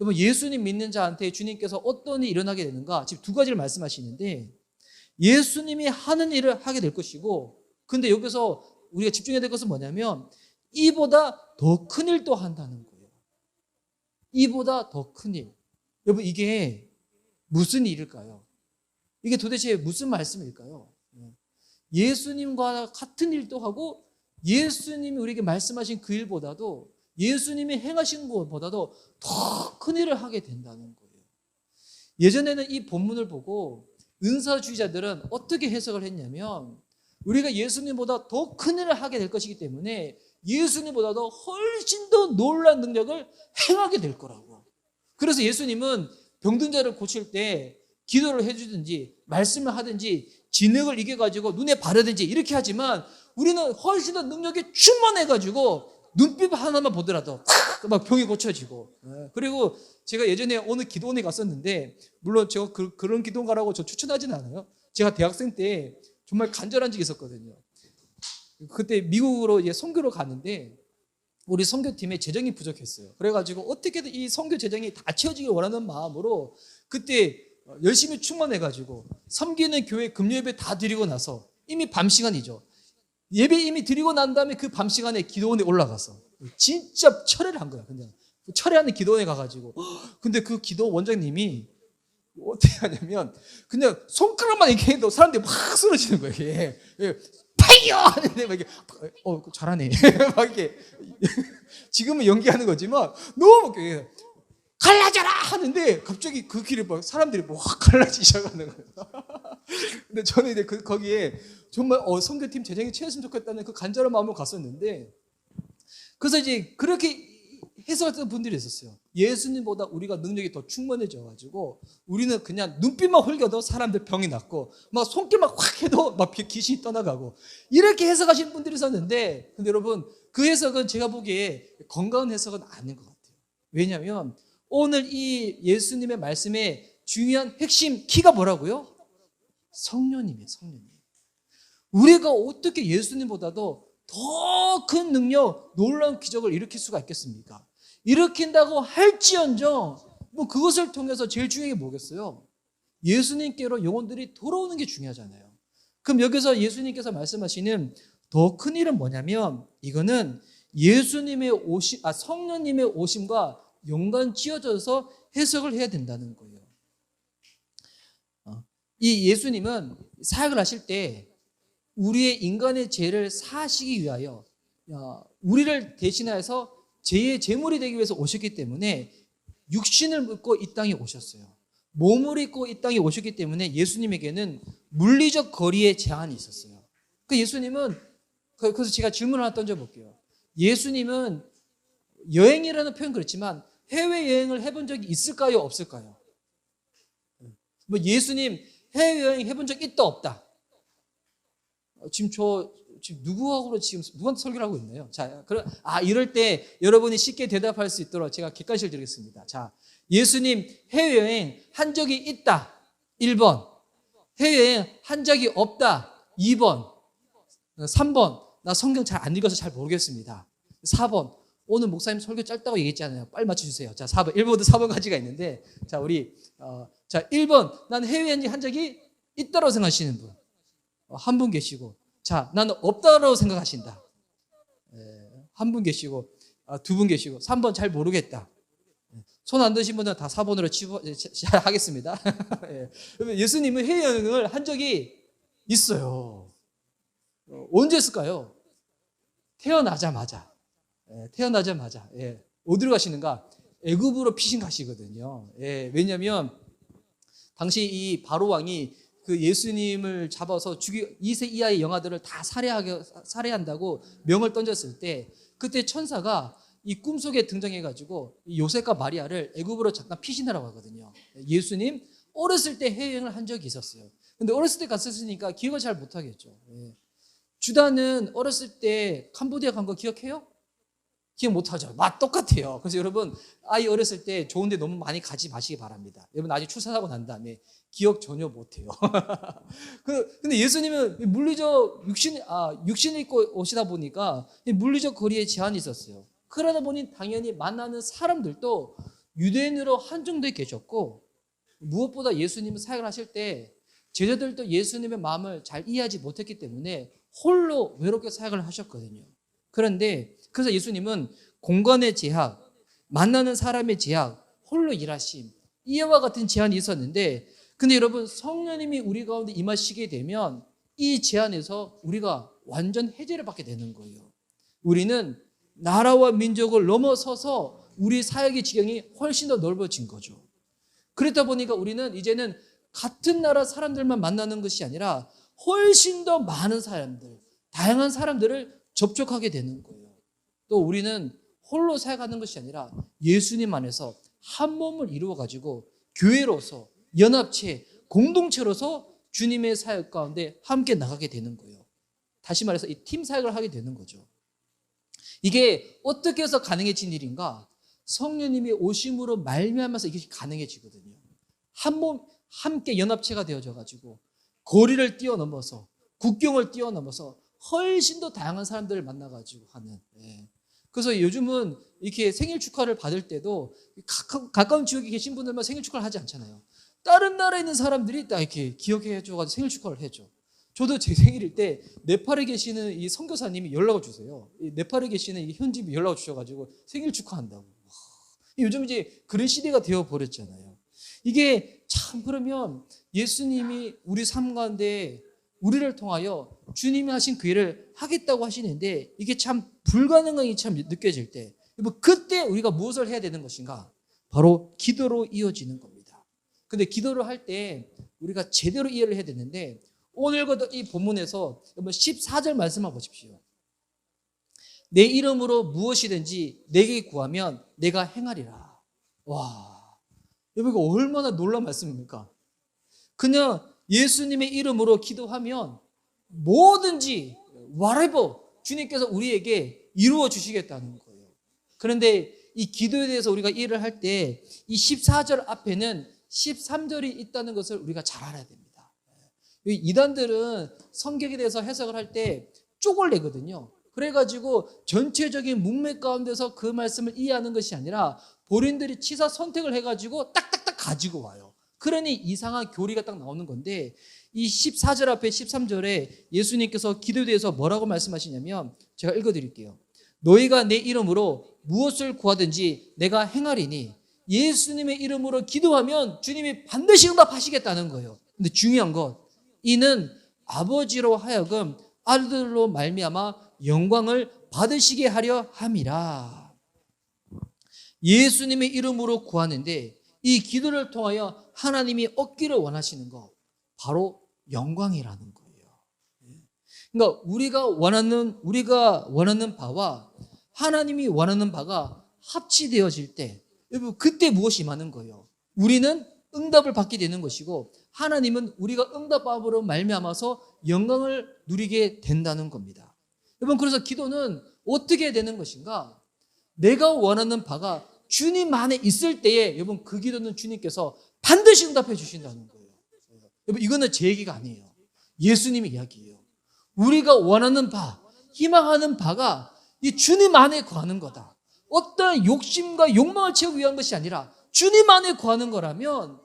여러분 예수님 믿는 자한테 주님께서 어떤 일이 일어나게 되는가? 지금 두 가지를 말씀하시는데 예수님이 하는 일을 하게 될 것이고 근데 여기서 우리가 집중해야 될 것은 뭐냐면 이보다 더 큰 일도 한다는 거예요. 이보다 더 큰 일. 여러분 이게 무슨 일일까요? 이게 도대체 무슨 말씀일까요? 예수님과 같은 일도 하고 예수님이 우리에게 말씀하신 그 일보다도 예수님이 행하신 것보다도 더 큰 일을 하게 된다는 거예요. 예전에는 이 본문을 보고 은사주의자들은 어떻게 해석을 했냐면 우리가 예수님보다 더 큰 일을 하게 될 것이기 때문에 예수님보다도 훨씬 더 놀라운 능력을 행하게 될 거라고. 그래서 예수님은 병든 자를 고칠 때 기도를 해주든지 말씀을 하든지 진흙을 이겨가지고 눈에 바르든지 이렇게 하지만 우리는 훨씬 더 능력이 충만해가지고 눈빛 하나만 보더라도 막 병이 고쳐지고. 그리고 제가 예전에 어느 기도원에 갔었는데 물론 제가 그런 기도원가라고 저 추천하지는 않아요. 제가 대학생 때 정말 간절한 적이 있었거든요. 그때 미국으로 이제 선교로 가는데 우리 선교팀에 재정이 부족했어요. 그래가지고 어떻게든 이 선교 재정이 다 채워지길 원하는 마음으로 그때 열심히 충만해가지고 섬기는 교회 금요예배 다 드리고 나서 이미 밤 시간이죠. 예배 이미 드리고 난 다음에 그 밤 시간에 기도원에 올라가서 진짜 철회를 한 거야. 그냥 철회하는 기도원에 가가지고 근데 그 기도 원장님이 어떻게 하냐면 그냥 손가락만 이렇게 해도 사람들이 막 쓰러지는 거예요. 이게 파이어 하는데 막 이렇게 잘하네. 막 이렇게 지금은 연기하는 거지만 너무 이렇게 갈라져라 하는데 갑자기 그 길에 막 사람들이 확 갈라지기 시작하는 거예요. 근데 저는 이제 거기에 정말 선교팀 재정이 채웠으면 좋겠다는 그 간절한 마음으로 갔었는데 그래서 이제 그렇게 해석했던 분들이 있었어요. 예수님보다 우리가 능력이 더 충만해져가지고 우리는 그냥 눈빛만 흘겨도 사람들 병이 낫고 막 손길만 확 해도 막 귀신이 떠나가고 이렇게 해석하시는 분들이 있었는데 근데 여러분 그 해석은 제가 보기에 건강한 해석은 아닌 것 같아요. 왜냐하면 오늘 이 예수님의 말씀의 중요한 핵심 키가 뭐라고요? 성령님이에요. 성령님. 우리가 어떻게 예수님보다도 더 큰 능력, 놀라운 기적을 일으킬 수가 있겠습니까? 일으킨다고 할지언정 뭐 그것을 통해서 제일 중요한 게 뭐겠어요? 예수님께로 영혼들이 돌아오는 게 중요하잖아요. 그럼 여기서 예수님께서 말씀하시는 더 큰 일은 뭐냐면 이거는 예수님의 성령님의 오심과 연관 지어져서 해석을 해야 된다는 거예요. 이 예수님은 사역을 하실 때 우리의 인간의 죄를 사하시기 위하여 우리를 대신하여서 죄의 제물이 되기 위해서 오셨기 때문에 육신을 입고 이 땅에 오셨어요. 몸을 입고 이 땅에 오셨기 때문에 예수님에게는 물리적 거리의 제한이 있었어요. 그 예수님은 그래서 제가 질문을 하나 던져볼게요. 예수님은 여행이라는 표현 그렇지만 해외여행을 해본 적이 있을까요? 없을까요? 뭐 예수님 해외여행 해본 적 있다 없다? 지금 누구하고 누구한테 설교를 하고 있나요? 자, 이럴 때 여러분이 쉽게 대답할 수 있도록 제가 객관식을 드리겠습니다. 자, 예수님 해외여행 한 적이 있다. 1번. 해외여행 한 적이 없다. 2번. 3번. 나 성경 잘 안 읽어서 잘 모르겠습니다. 4번. 오늘 목사님 설교 짧다고 얘기했잖아요. 빨리 맞춰주세요. 자, 4번. 1번부터 4번까지가 있는데, 자, 1번. 난 해외여행 한 적이 있다고 생각하시는 분. 한 분 계시고, 자, 나는 없다고 생각하신다. 한 분 계시고, 두 분 계시고, 3번 잘 모르겠다. 손 안 드신 분은 다 4번으로 하겠습니다. 예수님은 해외여행을 한 적이 있어요. 언제 했을까요? 태어나자마자. 어디로 가시는가? 애굽으로 피신 가시거든요. 왜냐하면 당시 이 바로 왕이 그 예수님을 잡아서 2세 이하의 영아들을 다 살해한다고 명을 던졌을 때 그때 천사가 이 꿈속에 등장해가지고 요셉과 마리아를 애굽으로 잠깐 피신하라고 하거든요. 예수님 어렸을 때 해외여행을 한 적이 있었어요. 근데 어렸을 때 갔었으니까 기억을 잘 못하겠죠. 주다는 어렸을 때 캄보디아 간 거 기억해요? 기억 못하죠. 똑같아요. 그래서 여러분 아이 어렸을 때 좋은데 너무 많이 가지 마시기 바랍니다. 여러분 나중에 출산하고 난 다음에 기억 전혀 못해요. 근데 예수님은 물리적 육신을 입고 오시다 보니까 물리적 거리에 제한이 있었어요. 그러다 보니 당연히 만나는 사람들도 유대인으로 한정되어 계셨고 무엇보다 예수님은 사역을 하실 때 제자들도 예수님의 마음을 잘 이해하지 못했기 때문에 홀로 외롭게 사역을 하셨거든요. 그런데 그래서 예수님은 공간의 제약, 만나는 사람의 제약, 홀로 일하심 이와 같은 제한이 있었는데 근데 여러분 성령님이 우리 가운데 임하시게 되면 이 제한에서 우리가 완전 해제를 받게 되는 거예요. 우리는 나라와 민족을 넘어서서 우리 사역의 지경이 훨씬 더 넓어진 거죠. 그렇다 보니까 우리는 이제는 같은 나라 사람들만 만나는 것이 아니라 훨씬 더 많은 사람들, 다양한 사람들을 접촉하게 되는 거예요. 또 우리는 홀로 사역하는 것이 아니라 예수님 안에서 한 몸을 이루어가지고 교회로서 연합체, 공동체로서 주님의 사역 가운데 함께 나가게 되는 거예요. 다시 말해서 이 팀 사역을 하게 되는 거죠. 이게 어떻게 해서 가능해진 일인가? 성령님이 오심으로 말미암아서 이게 가능해지거든요. 한 몸 함께 연합체가 되어져 가지고 거리를 뛰어넘어서 국경을 뛰어넘어서 훨씬 더 다양한 사람들을 만나 가지고 하는. 그래서 요즘은 이렇게 생일 축하를 받을 때도 가까운 지역에 계신 분들만 생일 축하를 하지 않잖아요. 다른 나라에 있는 사람들이 딱 이렇게 기억해 줘가지고 생일 축하를 해줘. 저도 제 생일일 때 네팔에 계시는 이 선교사님이 연락을 주세요. 이 네팔에 계시는 이 현지인이 연락을 주셔가지고 생일 축하한다고. 요즘 이제 그런 시대가 되어 버렸잖아요. 이게 참 그러면 예수님이 우리 삶 가운데 우리를 통하여 주님이 하신 그 일을 하겠다고 하시는데 이게 참 불가능함이 참 느껴질 때 그때 우리가 무엇을 해야 되는 것인가? 바로 기도로 이어지는 겁니다. 근데 기도를 할 때 우리가 제대로 이해를 해야 되는데 오늘 이 본문에서 14절 말씀만 보십시오. 내 이름으로 무엇이든지 내게 구하면 내가 행하리라. 와, 여러분 이거 얼마나 놀라운 말씀입니까? 그냥 예수님의 이름으로 기도하면 뭐든지 whatever 주님께서 우리에게 이루어 주시겠다는 거예요. 그런데 이 기도에 대해서 우리가 이해를 할 때 이 14절 앞에는 13절이 있다는 것을 우리가 잘 알아야 됩니다. 이단들은 성경에 대해서 해석을 할 때 쪽을 내거든요. 그래가지고 전체적인 문맥 가운데서 그 말씀을 이해하는 것이 아니라 본인들이 치사 선택을 해가지고 딱딱딱 가지고 와요. 그러니 이상한 교리가 딱 나오는 건데, 이 14절 앞에 13절에 예수님께서 기도에 대해서 뭐라고 말씀하시냐면, 제가 읽어드릴게요. 너희가 내 이름으로 무엇을 구하든지 내가 행하리니, 예수님의 이름으로 기도하면 주님이 반드시 응답하시겠다는 거예요. 근데 중요한 것, 이는 아버지로 하여금 아들로 말미암아 영광을 받으시게 하려 함이라. 예수님의 이름으로 구하는데 이 기도를 통하여 하나님이 얻기를 원하시는 것, 바로 영광이라는 거예요. 그러니까 우리가 원하는 바와 하나님이 원하는 바가 합치되어질 때, 여러분, 그때 무엇이 임하는 거예요? 우리는 응답을 받게 되는 것이고, 하나님은 우리가 응답함으로 말미암아서 영광을 누리게 된다는 겁니다. 여러분, 그래서 기도는 어떻게 되는 것인가? 내가 원하는 바가 주님 안에 있을 때에, 여러분, 그 기도는 주님께서 반드시 응답해 주신다는 거예요. 여러분, 이거는 제 얘기가 아니에요. 예수님의 이야기예요. 우리가 원하는 바, 희망하는 바가 이 주님 안에 구하는 거다. 어떤 욕심과 욕망을 채우기 위한 것이 아니라 주님 안에 구하는 거라면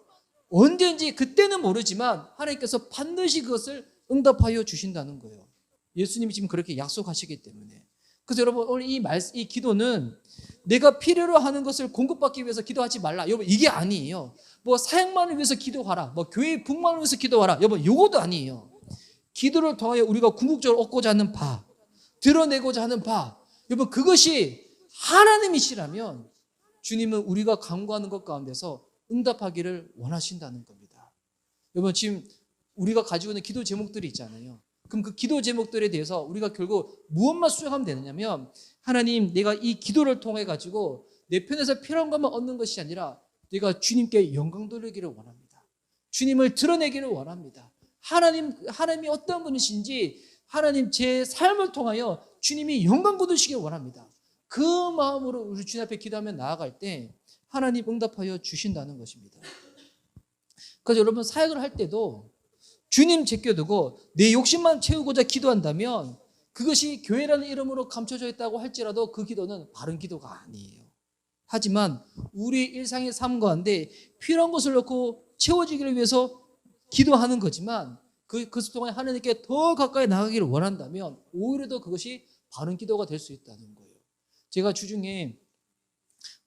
언제든지, 그때는 모르지만 하나님께서 반드시 그것을 응답하여 주신다는 거예요. 예수님이 지금 그렇게 약속하시기 때문에. 그래서 여러분, 오늘 이 기도는 내가 필요로 하는 것을 공급받기 위해서 기도하지 말라, 여러분, 이게 아니에요. 뭐 사역만을 위해서 기도하라, 뭐 교회 북만을 위해서 기도하라, 여러분, 이것도 아니에요. 기도를 통하여 우리가 궁극적으로 얻고자 하는 바, 드러내고자 하는 바, 여러분, 그것이 하나님이시라면 주님은 우리가 간구하는 것 가운데서 응답하기를 원하신다는 겁니다. 여러분, 지금 우리가 가지고 있는 기도 제목들이 있잖아요. 그럼 그 기도 제목들에 대해서 우리가 결국 무엇만 수행하면 되느냐면, 하나님, 내가 이 기도를 통해 가지고 내 편에서 필요한 것만 얻는 것이 아니라 내가 주님께 영광 돌리기를 원합니다. 주님을 드러내기를 원합니다. 하나님이 어떤 분이신지, 하나님 제 삶을 통하여 주님이 영광 거두시길 원합니다. 그 마음으로 우리 주님 앞에 기도하며 나아갈 때 하나님 응답하여 주신다는 것입니다. 그래서 여러분, 사역을 할 때도 주님 제껴두고 내 욕심만 채우고자 기도한다면 그것이 교회라는 이름으로 감춰져 있다고 할지라도 그 기도는 바른 기도가 아니에요. 하지만 우리 일상의 삶 가운데 필요한 것을 놓고 채워지기를 위해서 기도하는 거지만, 그것을 통해 하나님께 더 가까이 나가기를 원한다면 오히려 더 그것이 바른 기도가 될 수 있다는 거예요. 제가 주중에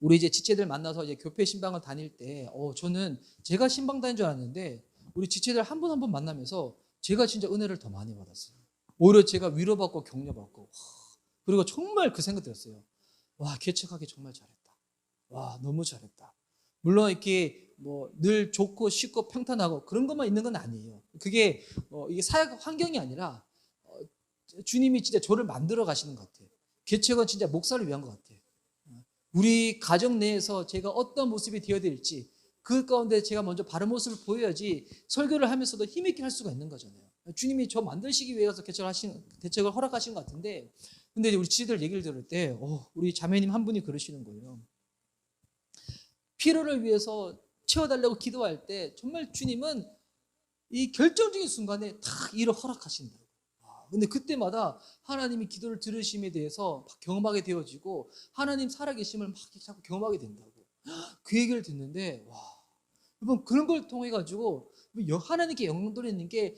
우리 이제 지체들 만나서 이제 교회 신방을 다닐 때, 저는 제가 신방 다닌 줄 알았는데 우리 지체들 한 분 한 분 만나면서 제가 진짜 은혜를 더 많이 받았어요. 오히려 제가 위로받고 격려받고, 그리고 정말 그 생각 들었어요. 와, 개척하기 정말 잘했다. 와, 너무 잘했다. 물론 이렇게 뭐 늘 좋고 쉽고 평탄하고 그런 것만 있는 건 아니에요. 그게 이게 사역 환경이 아니라 주님이 진짜 저를 만들어 가시는 것 같아요. 개척은 진짜 목사를 위한 것 같아요. 우리 가정 내에서 제가 어떤 모습이 되어야 될지, 그 가운데 제가 먼저 바른 모습을 보여야지 설교를 하면서도 힘있게 할 수가 있는 거잖아요. 주님이 저 만드시기 위해서 개척을 허락하신 것 같은데, 근데 우리 지지들 얘기를 들을 때 우리 자매님 한 분이 그러시는 거예요. 필요를 위해서 채워달라고 기도할 때 정말 주님은 이 결정적인 순간에 딱 일을 허락하신다고. 근데 그때마다 하나님이 기도를 들으심에 대해서 막 경험하게 되어지고 하나님 살아계심을 막 자꾸 경험하게 된다고. 그 얘기를 듣는데, 와, 여러분, 그런 걸 통해 가지고 하나님께 영광 돌리는 게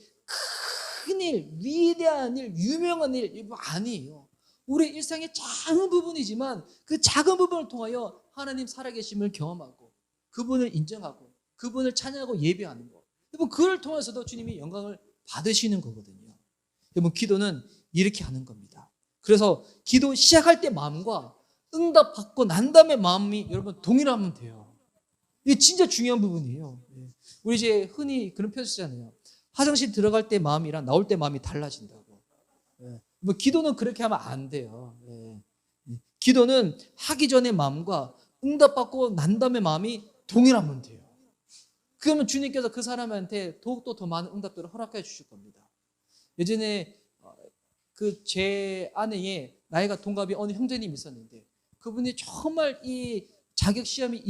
큰 일, 위대한 일, 유명한 일 아니에요. 우리 일상의 작은 부분이지만 그 작은 부분을 통하여 하나님 살아계심을 경험하고 그분을 인정하고 그분을 찬양하고 예배하는 거, 여러분, 그걸 통해서도 주님이 영광을 받으시는 거거든요. 여러분, 기도는 이렇게 하는 겁니다. 그래서 기도 시작할 때 마음과 응답 받고 난 다음에 마음이 여러분 동일하면 돼요. 이게 진짜 중요한 부분이에요. 우리 이제 흔히 그런 표현 쓰잖아요. 화장실 들어갈 때 마음이랑 나올 때 마음이 달라진다고. 뭐 기도는 그렇게 하면 안 돼요. 기도는 하기 전에 마음과 응답 받고 난 다음에 마음이 동일하면 돼요. 그러면 주님께서 그 사람한테 더욱더 더 많은 응답들을 허락해 주실 겁니다. 예전에 그 제 아내의 나이가 동갑이 어느 형제님이 있었는데, 그분이 정말 이 자격 시험이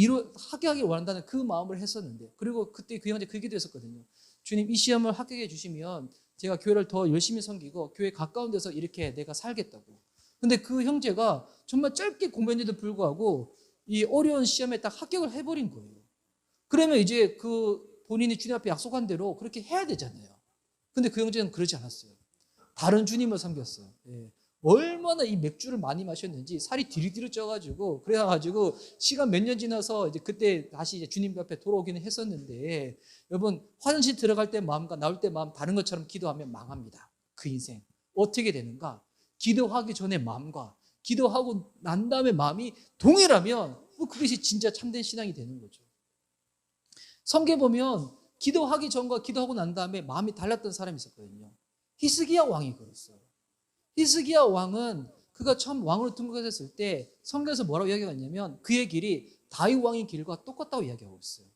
합격하길 원한다는 그 마음을 했었는데, 그리고 그때 그 형제 그 기도했었거든요. 주님, 이 시험을 합격해 주시면 제가 교회를 더 열심히 섬기고 교회 가까운 데서 이렇게 내가 살겠다고. 근데 그 형제가 정말 짧게 공부했는데도 불구하고 이 어려운 시험에 딱 합격을 해버린 거예요. 그러면 이제 그 본인이 주님 앞에 약속한 대로 그렇게 해야 되잖아요. 근데 그 형제는 그러지 않았어요. 다른 주님을 섬겼어요. 예. 얼마나 이 맥주를 많이 마셨는지 살이 디리디리 쪄가지고 그래가지고 시간 몇 년 지나서 이제 그때 다시 이제 주님 앞에 돌아오기는 했었는데, 여러분 화장실 들어갈 때 마음과 나올 때 마음 다른 것처럼 기도하면 망합니다. 그 인생 어떻게 되는가? 기도하기 전에 마음과 기도하고 난 다음에 마음이 동일하면 그것이 진짜 참된 신앙이 되는 거죠. 성경에 보면 기도하기 전과 기도하고 난 다음에 마음이 달랐던 사람이 있었거든요. 히스기야 왕이 그랬어요. 히스기야 왕은 그가 처음 왕으로 등극했을 때 성경에서 뭐라고 이야기하냐면 그의 길이 다윗 왕의 길과 똑같다고 이야기하고 있어요.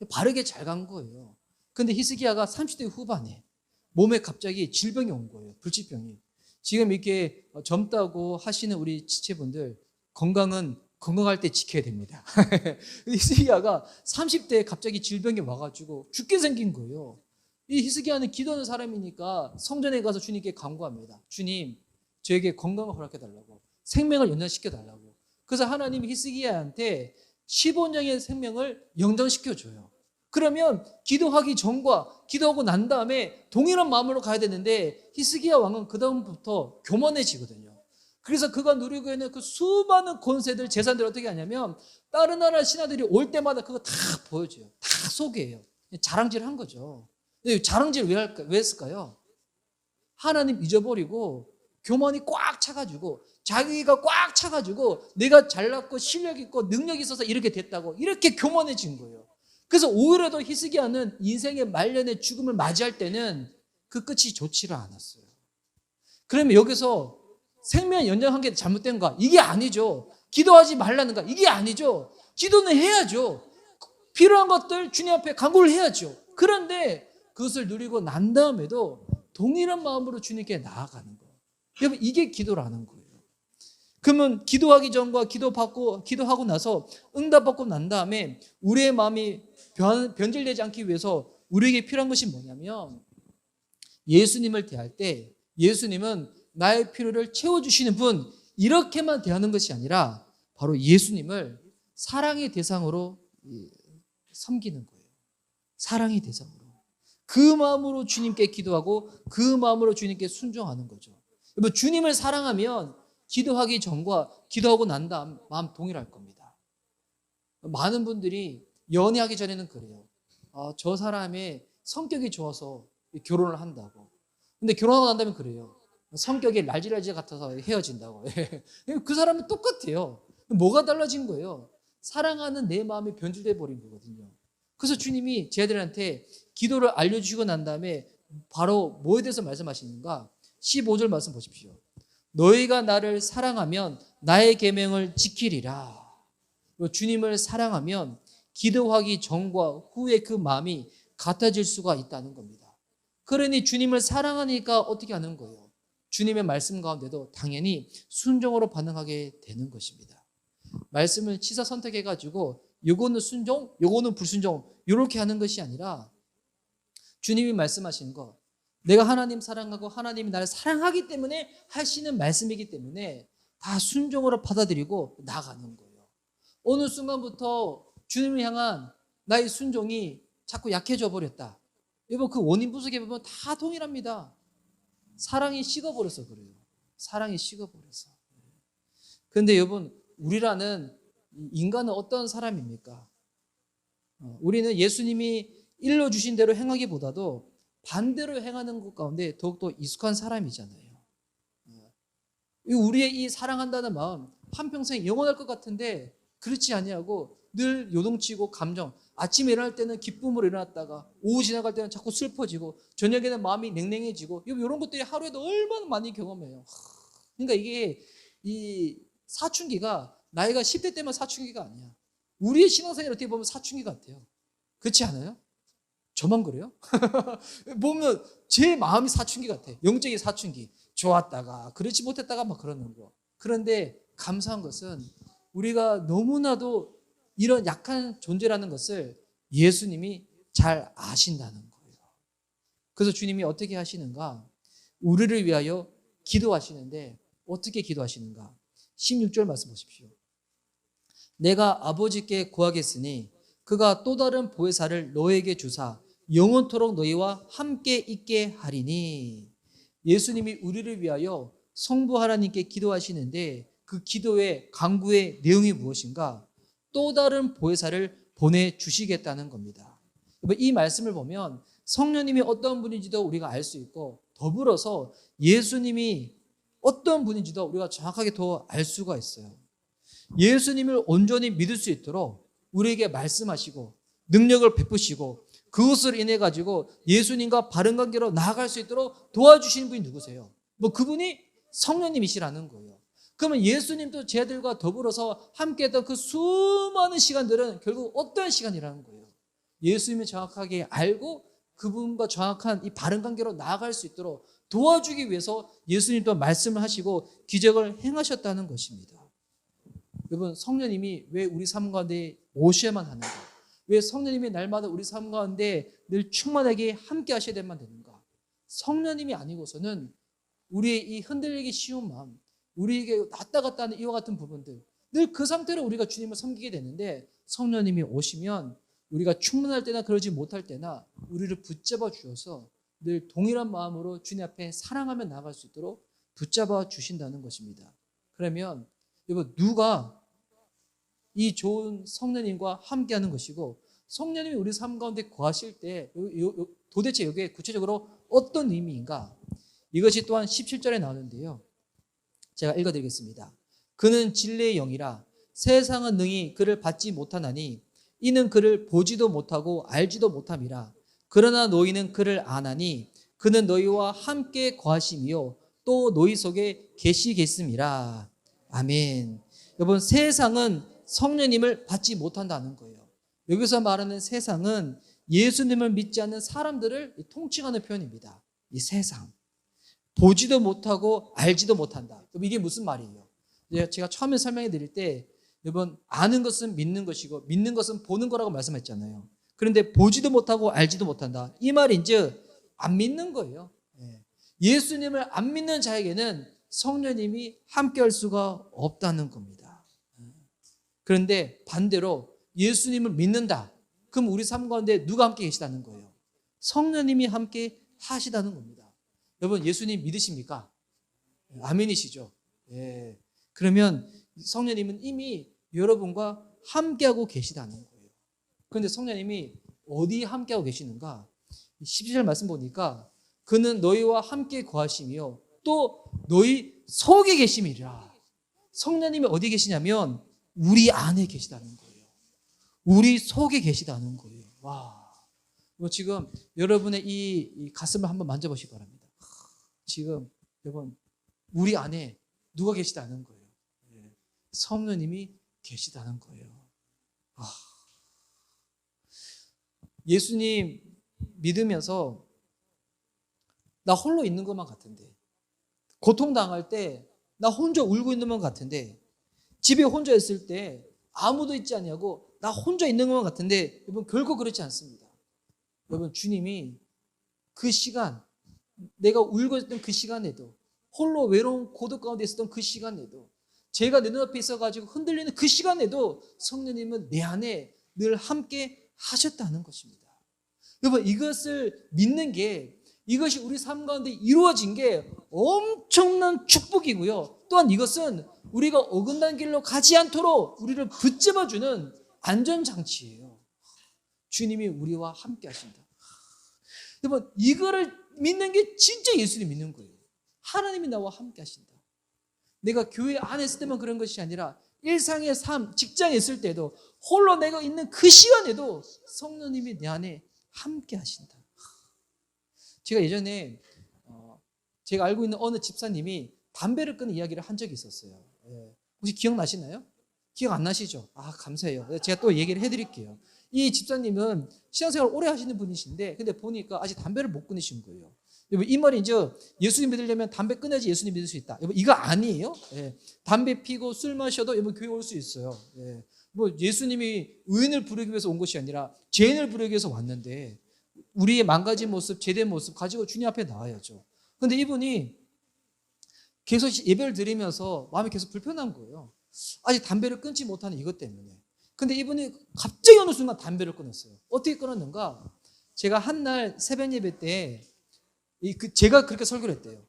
바르게 잘 간 거예요. 근데 히스기야가 30대 후반에 몸에 갑자기 질병이 온 거예요. 불치병이. 지금 이렇게 젊다고 하시는 우리 지체분들, 건강은 건강할 때 지켜야 됩니다. 히스기야가 30대에 갑자기 질병이 와가지고 죽게 생긴 거예요. 이 히스기야는 기도하는 사람이니까 성전에 가서 주님께 간구합니다. 주님, 저에게 건강을 허락해달라고, 생명을 연장시켜달라고. 그래서 하나님이 히스기야한테 15년의 생명을 연장시켜줘요. 그러면 기도하기 전과 기도하고 난 다음에 동일한 마음으로 가야 되는데, 히스기야 왕은 그 다음부터 교만해지거든요. 그래서 그가 누리고 있는 그 수많은 권세들, 재산들을 어떻게 하냐면 다른 나라 신하들이 올 때마다 그거 다 보여줘요. 다 소개해요. 자랑질한 거죠. 자랑질 왜 했을까요? 하나님 잊어버리고 교만이 꽉 차가지고, 자기가 꽉 차가지고 내가 잘났고 실력 있고 능력 있어서 이렇게 됐다고 이렇게 교만해진 거예요. 그래서 오히려 더 히스기야는 인생의 말년의 죽음을 맞이할 때는 그 끝이 좋지를 않았어요. 그러면 여기서 생명 연장한 게 잘못된가? 이게 아니죠. 기도하지 말라는가? 이게 아니죠. 기도는 해야죠. 필요한 것들 주님 앞에 간구를 해야죠. 그런데 그것을 누리고 난 다음에도 동일한 마음으로 주님께 나아가는 거예요. 여러분, 이게 기도라는 거예요. 그러면 기도하기 전과 기도하고 나서 응답받고 난 다음에 우리의 마음이 변질되지 않기 위해서 우리에게 필요한 것이 뭐냐면, 예수님을 대할 때 예수님은 나의 필요를 채워주시는 분, 이렇게만 대하는 것이 아니라 바로 예수님을 사랑의 대상으로 섬기는 거예요. 사랑의 대상으로. 그 마음으로 주님께 기도하고 그 마음으로 주님께 순종하는 거죠. 주님을 사랑하면 기도하기 전과 기도하고 난 다음 마음 동일할 겁니다. 많은 분들이 연애하기 전에는 그래요. 저 사람의 성격이 좋아서 결혼을 한다고. 근데 결혼하고 난 다음에 그래요. 성격이 랄지랄지 같아서 헤어진다고. 그 사람은 똑같아요. 뭐가 달라진 거예요? 사랑하는 내 마음이 변질돼 버린 거거든요. 그래서 주님이 제 아들한테 기도를 알려주시고 난 다음에 바로 뭐에 대해서 말씀하시는가? 15절 말씀 보십시오. 너희가 나를 사랑하면 나의 계명을 지키리라. 주님을 사랑하면 기도하기 전과 후에 그 마음이 같아질 수가 있다는 겁니다. 그러니 주님을 사랑하니까 어떻게 하는 거예요? 주님의 말씀 가운데도 당연히 순종으로 반응하게 되는 것입니다. 말씀을 취사 선택해가지고 요거는 순종, 요거는 불순종 이렇게 하는 것이 아니라, 주님이 말씀하신 거, 내가 하나님 사랑하고 하나님이 나를 사랑하기 때문에 하시는 말씀이기 때문에 다 순종으로 받아들이고 나가는 거예요. 어느 순간부터 주님을 향한 나의 순종이 자꾸 약해져 버렸다. 여러분, 그 원인 분석해 보면 다 동일합니다. 사랑이 식어버려서 그래요. 사랑이 식어버려서. 그런데 여러분, 우리라는 인간은 어떤 사람입니까? 우리는 예수님이 일러주신 대로 행하기보다도 반대로 행하는 것 가운데 더욱더 익숙한 사람이잖아요. 우리의 이 사랑한다는 마음 한평생 영원할 것 같은데 그렇지 아니하고 늘 요동치고 감정, 아침에 일어날 때는 기쁨으로 일어났다가 오후 지나갈 때는 자꾸 슬퍼지고 저녁에는 마음이 냉랭해지고, 이런 것들이 하루에도 얼마나 많이 경험해요. 그러니까 이게 이 사춘기가 나이가 10대 때만 사춘기가 아니야. 우리의 신앙생활 어떻게 보면 사춘기 같아요. 그렇지 않아요? 저만 그래요? 보면 제 마음이 사춘기 같아. 영적인 사춘기. 좋았다가 그렇지 못했다가 막 그러는 거. 그런데 감사한 것은 우리가 너무나도 이런 약한 존재라는 것을 예수님이 잘 아신다는 거예요. 그래서 주님이 어떻게 하시는가? 우리를 위하여 기도하시는데 어떻게 기도하시는가? 16절 말씀 보십시오. 내가 아버지께 구하겠으니 그가 또 다른 보혜사를 너에게 주사 영원토록 너희와 함께 있게 하리니. 예수님이 우리를 위하여 성부 하나님께 기도하시는데 그 기도의 간구의 내용이 무엇인가? 또 다른 보혜사를 보내주시겠다는 겁니다. 이 말씀을 보면 성령님이 어떤 분인지도 우리가 알 수 있고 더불어서 예수님이 어떤 분인지도 우리가 정확하게 더 알 수가 있어요. 예수님을 온전히 믿을 수 있도록 우리에게 말씀하시고 능력을 베푸시고 그것을 인해 가지고 예수님과 바른 관계로 나아갈 수 있도록 도와주시는 분이 누구세요? 그분이 성령님이시라는 거예요. 그러면 예수님도 쟤들과 더불어서 함께했던 그 수많은 시간들은 결국 어떤 시간이라는 거예요? 예수님을 정확하게 알고 그분과 정확한 이 바른 관계로 나아갈 수 있도록 도와주기 위해서 예수님도 말씀을 하시고 기적을 행하셨다는 것입니다. 여러분, 성령님이 왜 우리 삶 가운데 오셔야만 하는가? 왜 성령님이 날마다 우리 삶 가운데 늘 충만하게 함께 하셔야 되만 되는가? 성령님이 아니고서는 우리의 이 흔들리기 쉬운 마음, 우리에게 왔다 갔다 하는 이와 같은 부분들, 늘 그 상태로 우리가 주님을 섬기게 되는데 성령님이 오시면 우리가 충만할 때나 그러지 못할 때나 우리를 붙잡아 주셔서 늘 동일한 마음으로 주님 앞에 사랑하며 나아갈 수 있도록 붙잡아 주신다는 것입니다. 그러면 여러분, 누가 이 좋은 성령님과 함께하는 것이고 성령님이 우리 삶 가운데 거하실 때 도대체 여기에 구체적으로 어떤 의미인가? 이것이 또한 17절에 나오는데요. 제가 읽어드리겠습니다. 그는 진리의 영이라 세상은 능히 그를 받지 못하나니 이는 그를 보지도 못하고 알지도 못함이라. 그러나 너희는 그를 아나니 그는 너희와 함께 거하심이요 또 너희 속에 계시겠음이라. 아멘. 여러분, 세상은 성령님을 받지 못한다는 거예요. 여기서 말하는 세상은 예수님을 믿지 않는 사람들을 통칭하는 표현입니다. 이 세상. 보지도 못하고 알지도 못한다. 그럼 이게 무슨 말이에요? 제가 처음에 설명해 드릴 때 여러분, 아는 것은 믿는 것이고 믿는 것은 보는 거라고 말씀했잖아요. 그런데 보지도 못하고 알지도 못한다. 이 말인즉 안 믿는 거예요. 예수님을 안 믿는 자에게는 성령님이 함께할 수가 없다는 겁니다. 그런데 반대로 예수님을 믿는다. 그럼 우리 삶 가운데 누가 함께 계시다는 거예요? 성령님이 함께 하시다는 겁니다. 여러분, 예수님 믿으십니까? 아멘이시죠? 예. 그러면 성령님은 이미 여러분과 함께하고 계시다는 거예요. 그런데 성령님이 어디 함께하고 계시는가? 12절 말씀 보니까 그는 너희와 함께 거하시며 또 너희 속에 계심이라. 성령님이 어디 계시냐면 우리 안에 계시다는 거예요. 우리 속에 계시다는 거예요. 와, 지금 여러분의 이 가슴을 한번 만져보시기 바랍니다. 지금 여러분, 우리 안에 누가 계시다는 거예요? 성령님이 계시다는 거예요. 예수님 믿으면서 나 홀로 있는 것만 같은데, 고통당할 때 나 혼자 울고 있는 것 같은데, 집에 혼자 있을 때 아무도 있지 않냐고 나 혼자 있는 것만 같은데, 여러분, 결코 그렇지 않습니다. 여러분, 주님이 그 시간, 내가 울고 있던 그 시간에도, 홀로 외로운 고독 가운데 있었던 그 시간에도, 제가 내 눈앞에 있어가지고 흔들리는 그 시간에도 성령님은 내 안에 늘 함께 하셨다는 것입니다. 여러분, 이것을 믿는 게, 이것이 우리 삶 가운데 이루어진 게 엄청난 축복이고요. 또한 이것은 우리가 어긋난 길로 가지 않도록 우리를 붙잡아주는 안전장치예요. 주님이 우리와 함께 하신다. 여러분, 이거를 믿는 게 진짜 예수님 믿는 거예요. 하나님이 나와 함께 하신다. 내가 교회 안에 있을 때만 그런 것이 아니라 일상의 삶, 직장에 있을 때도, 홀로 내가 있는 그 시간에도 성령님이 내 안에 함께 하신다. 제가 예전에 제가 알고 있는 어느 집사님이 담배를 끊는 이야기를 한 적이 있었어요. 혹시 기억나시나요? 기억 안 나시죠? 감사해요. 제가 또 얘기를 해드릴게요. 이 집사님은 신앙생활 오래 하시는 분이신데, 근데 보니까 아직 담배를 못 끊으신 거예요. 여러분, 이 말이 이제 예수님 믿으려면 담배 끊어야지 예수님 믿을 수 있다. 여러분, 이거 아니에요. 담배 피고 술 마셔도 여러분 교회 올 수 있어요. 예수님이 의인을 부르기 위해서 온 것이 아니라 죄인을 부르기 위해서 왔는데, 우리의 망가진 모습, 죄된 모습 가지고 주님 앞에 나와야죠. 근데 이분이 계속 예배를 드리면서 마음이 계속 불편한 거예요. 아직 담배를 끊지 못하는 이것 때문에. 근데 이분이 갑자기 어느 순간 담배를 끊었어요. 어떻게 끊었는가? 제가 한날 새벽 예배 때 제가 그렇게 설교를 했대요.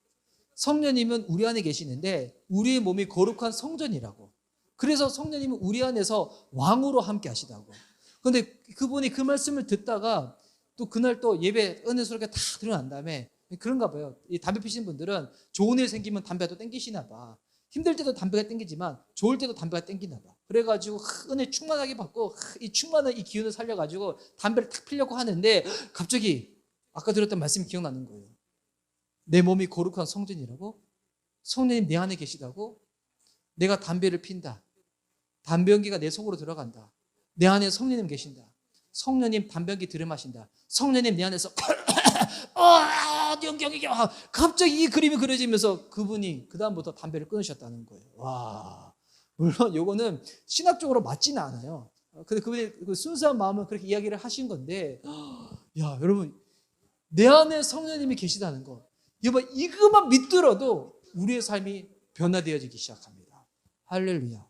성령님은 우리 안에 계시는데 우리의 몸이 거룩한 성전이라고. 그래서 성령님은 우리 안에서 왕으로 함께 하시다고. 근데 그분이 그 말씀을 듣다가 또 그날 또 예배 은혜스럽게 다 드러난 다음에 그런가 봐요. 이 담배 피시는 분들은 좋은 일 생기면 담배가 또 땡기시나 봐. 힘들 때도 담배가 땡기지만 좋을 때도 담배가 땡기나 봐. 그래가지고 은혜 충만하게 받고 이 충만한 이 기운을 살려가지고 담배를 탁 피려고 하는데 갑자기 아까 들었던 말씀이 기억나는 거예요. 내 몸이 거룩한 성전이라고? 성령님 내 안에 계시다고? 내가 담배를 핀다. 담배 연기가 내 속으로 들어간다. 내 안에 성령님 계신다. 성령님 담배 연기 들이마신다. 성령님 내 안에서 연기 갑자기 이 그림이 그려지면서 그분이 그 다음부터 담배를 끊으셨다는 거예요. 와, 물론 요거는 신학적으로 맞지는 않아요. 근데 그분이 그 순수한 마음은 그렇게 이야기를 하신 건데, 야 여러분 내 안에 성령님이 계시다는 거, 여러분 이것만 믿더라도 우리의 삶이 변화되어지기 시작합니다. 할렐루야.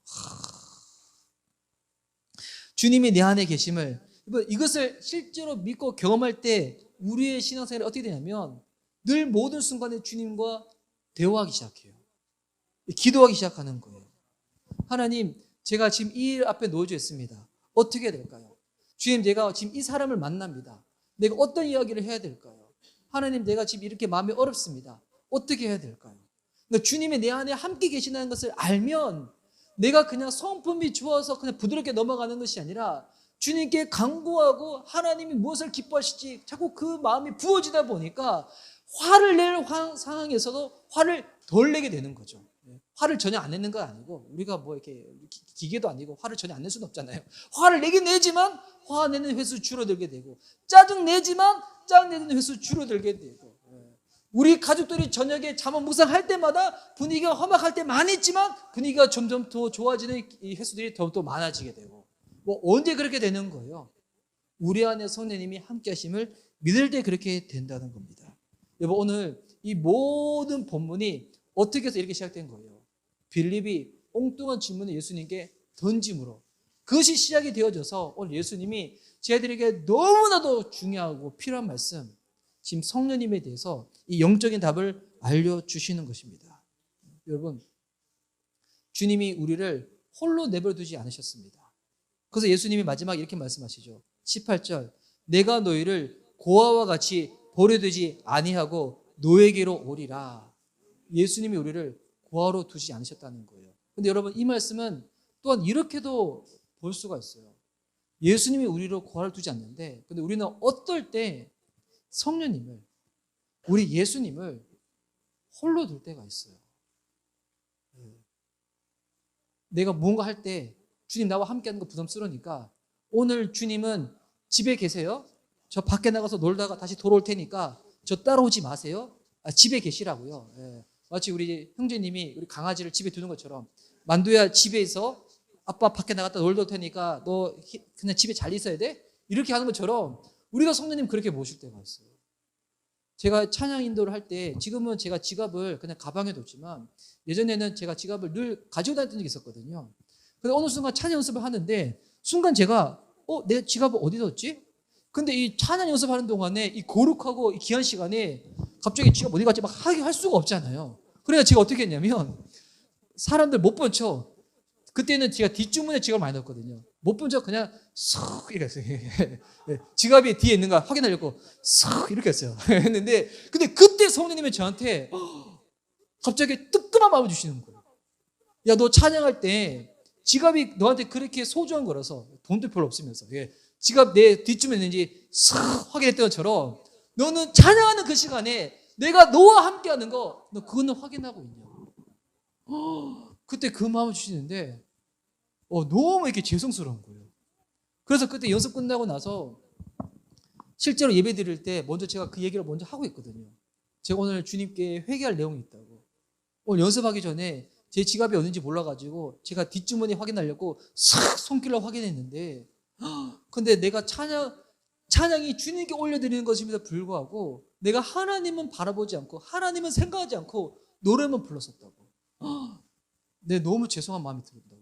주님이 내 안에 계심을, 이것을 실제로 믿고 경험할 때 우리의 신앙생활이 어떻게 되냐면 늘 모든 순간에 주님과 대화하기 시작해요. 기도하기 시작하는 거예요. 하나님, 제가 지금 이 일 앞에 놓여져 있습니다. 어떻게 해야 될까요? 주님, 내가 지금 이 사람을 만납니다. 내가 어떤 이야기를 해야 될까요? 하나님, 내가 지금 이렇게 마음이 어렵습니다. 어떻게 해야 될까요? 그러니까 주님이 내 안에 함께 계시다는 것을 알면 내가 그냥 성품이 좋아서 그냥 부드럽게 넘어가는 것이 아니라 주님께 간구하고 하나님이 무엇을 기뻐하실지 자꾸 그 마음이 부어지다 보니까 화를 낼 상황에서도 화를 덜 내게 되는 거죠. 화를 전혀 안 내는 건 아니고, 우리가 뭐 이렇게 기계도 아니고 화를 전혀 안 낼 수는 없잖아요. 화를 내긴 내지만 화 내는 횟수 줄어들게 되고, 짜증 내지만 짜증 내는 횟수 줄어들게 되고, 우리 가족들이 저녁에 잠을 묵상할 때마다 분위기가 험악할 때 많이 있지만 분위기가 점점 더 좋아지는 이 횟수들이 더욱더 많아지게 되고, 뭐 언제 그렇게 되는 거예요? 우리 안에 성령님이 함께 하심을 믿을 때 그렇게 된다는 겁니다. 여러분, 오늘 이 모든 본문이 어떻게 해서 이렇게 시작된 거예요? 빌립이 엉뚱한 질문을 예수님께 던짐으로 그것이 시작이 되어져서 오늘 예수님이 저희들에게 너무나도 중요하고 필요한 말씀, 지금 성령님에 대해서 이 영적인 답을 알려주시는 것입니다. 여러분, 주님이 우리를 홀로 내버려두지 않으셨습니다. 그래서 예수님이 마지막에 이렇게 말씀하시죠. 18절, 내가 너희를 고아와 같이 버려두지 아니하고 너에게로 오리라. 예수님이 우리를 고아로 두지 않으셨다는 거예요. 근데 여러분, 이 말씀은 또한 이렇게도 볼 수가 있어요. 예수님이 우리를 고아를 두지 않는데, 근데 우리는 어떨 때 성령님을, 우리 예수님을 홀로 둘 때가 있어요. 내가 뭔가 할 때 주님 나와 함께 하는 거 부담스러우니까, 오늘 주님은 집에 계세요? 저 밖에 나가서 놀다가 다시 돌아올 테니까 저 따라오지 마세요. 집에 계시라고요. 마치 우리 형제님이 우리 강아지를 집에 두는 것처럼, 만두야 집에 있어? 아빠 밖에 나갔다 놀다 올 테니까 너 그냥 집에 잘 있어야 돼? 이렇게 하는 것처럼 우리가 성령님 그렇게 모실 때가 있어요. 제가 찬양 인도를 할 때, 지금은 제가 지갑을 그냥 가방에 뒀지만 예전에는 제가 지갑을 늘 가지고 다녔던 적이 있었거든요. 근데 어느 순간 찬양 연습을 하는데 순간 제가 내 지갑을 어디 뒀지? 근데 이 찬양 연습하는 동안에 이 거룩하고 이 귀한 시간에 갑자기 지갑 어디 갔지 막 할 수가 없잖아요. 그래서 제가 어떻게 했냐면, 사람들 못 본 척, 그때는 제가 뒷주머니에 지갑을 많이 넣었거든요. 못 본 척 그냥 쏙 이렇게 했어요. 지갑이 뒤에 있는가 확인하려고 쏙 이렇게 했어요. 했는데 근데 그때 성령님이 저한테 갑자기 뜨끔한 마음을 주시는 거예요. 야, 너 찬양할 때 지갑이 너한테 그렇게 소중한 거라서, 돈도 별로 없으면서 지갑 내 뒷주머니에 있는지 싹 확인했던 것처럼 너는 찬양하는 그 시간에 내가 너와 함께하는 거, 너 그거는 확인하고 있냐? 그때 그 마음을 주시는데 너무 이렇게 죄송스러운 거예요. 그래서 그때 연습 끝나고 나서 실제로 예배 드릴 때 먼저 제가 그 얘기를 먼저 하고 있거든요. 제가 오늘 주님께 회개할 내용이 있다고. 오늘 연습하기 전에 제 지갑이 어딘지 몰라가지고 제가 뒷주머니 확인하려고 싹 손길로 확인했는데, 근데 내가 찬양이 주님께 올려드리는 것임에도 불구하고 내가 하나님은 바라보지 않고 하나님은 생각하지 않고 노래만 불렀었다고. 내 너무 죄송한 마음이 든다고.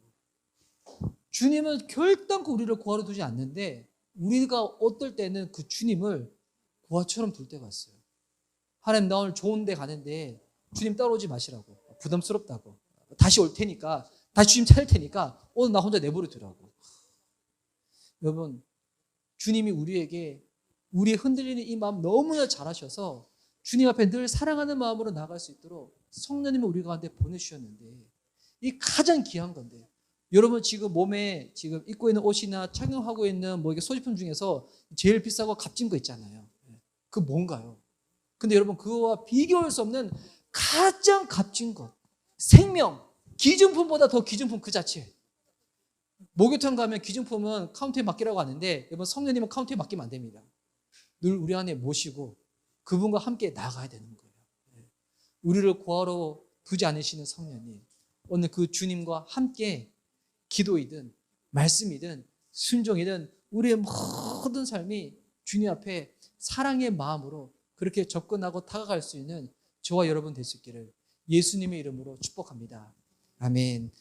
주님은 결단코 우리를 고아로 두지 않는데 우리가 어떨 때는 그 주님을 고아처럼 둘 때가 있어요. 하나님, 나 오늘 좋은 데 가는데 주님 따라오지 마시라고. 부담스럽다고. 다시 올 테니까, 다시 주님 찾을 테니까 오늘 나 혼자 내버려 두라고. 여러분, 주님이 우리에게 우리의 흔들리는 이 마음 너무나 잘하셔서 주님 앞에 늘 사랑하는 마음으로 나아갈 수 있도록 성령님을 우리 가운데 보내주셨는데, 이 가장 귀한 건데, 여러분 지금 몸에 지금 입고 있는 옷이나 착용하고 있는 뭐 이게 소지품 중에서 제일 비싸고 값진 거 있잖아요. 그 뭔가요? 근데 여러분, 그거와 비교할 수 없는 가장 값진 것, 생명, 기준품보다 더 기준품 그 자체. 목욕탕 가면 기준품은 카운터에 맡기라고 하는데, 여러분 성령님은 카운터에 맡기면 안 됩니다. 늘 우리 안에 모시고 그분과 함께 나가야 되는 거예요. 우리를 고아로 두지 않으시는 성령님, 오늘 그 주님과 함께 기도이든 말씀이든 순종이든 우리의 모든 삶이 주님 앞에 사랑의 마음으로 그렇게 접근하고 다가갈 수 있는 저와 여러분 될 수 있기를 예수님의 이름으로 축복합니다. 아멘.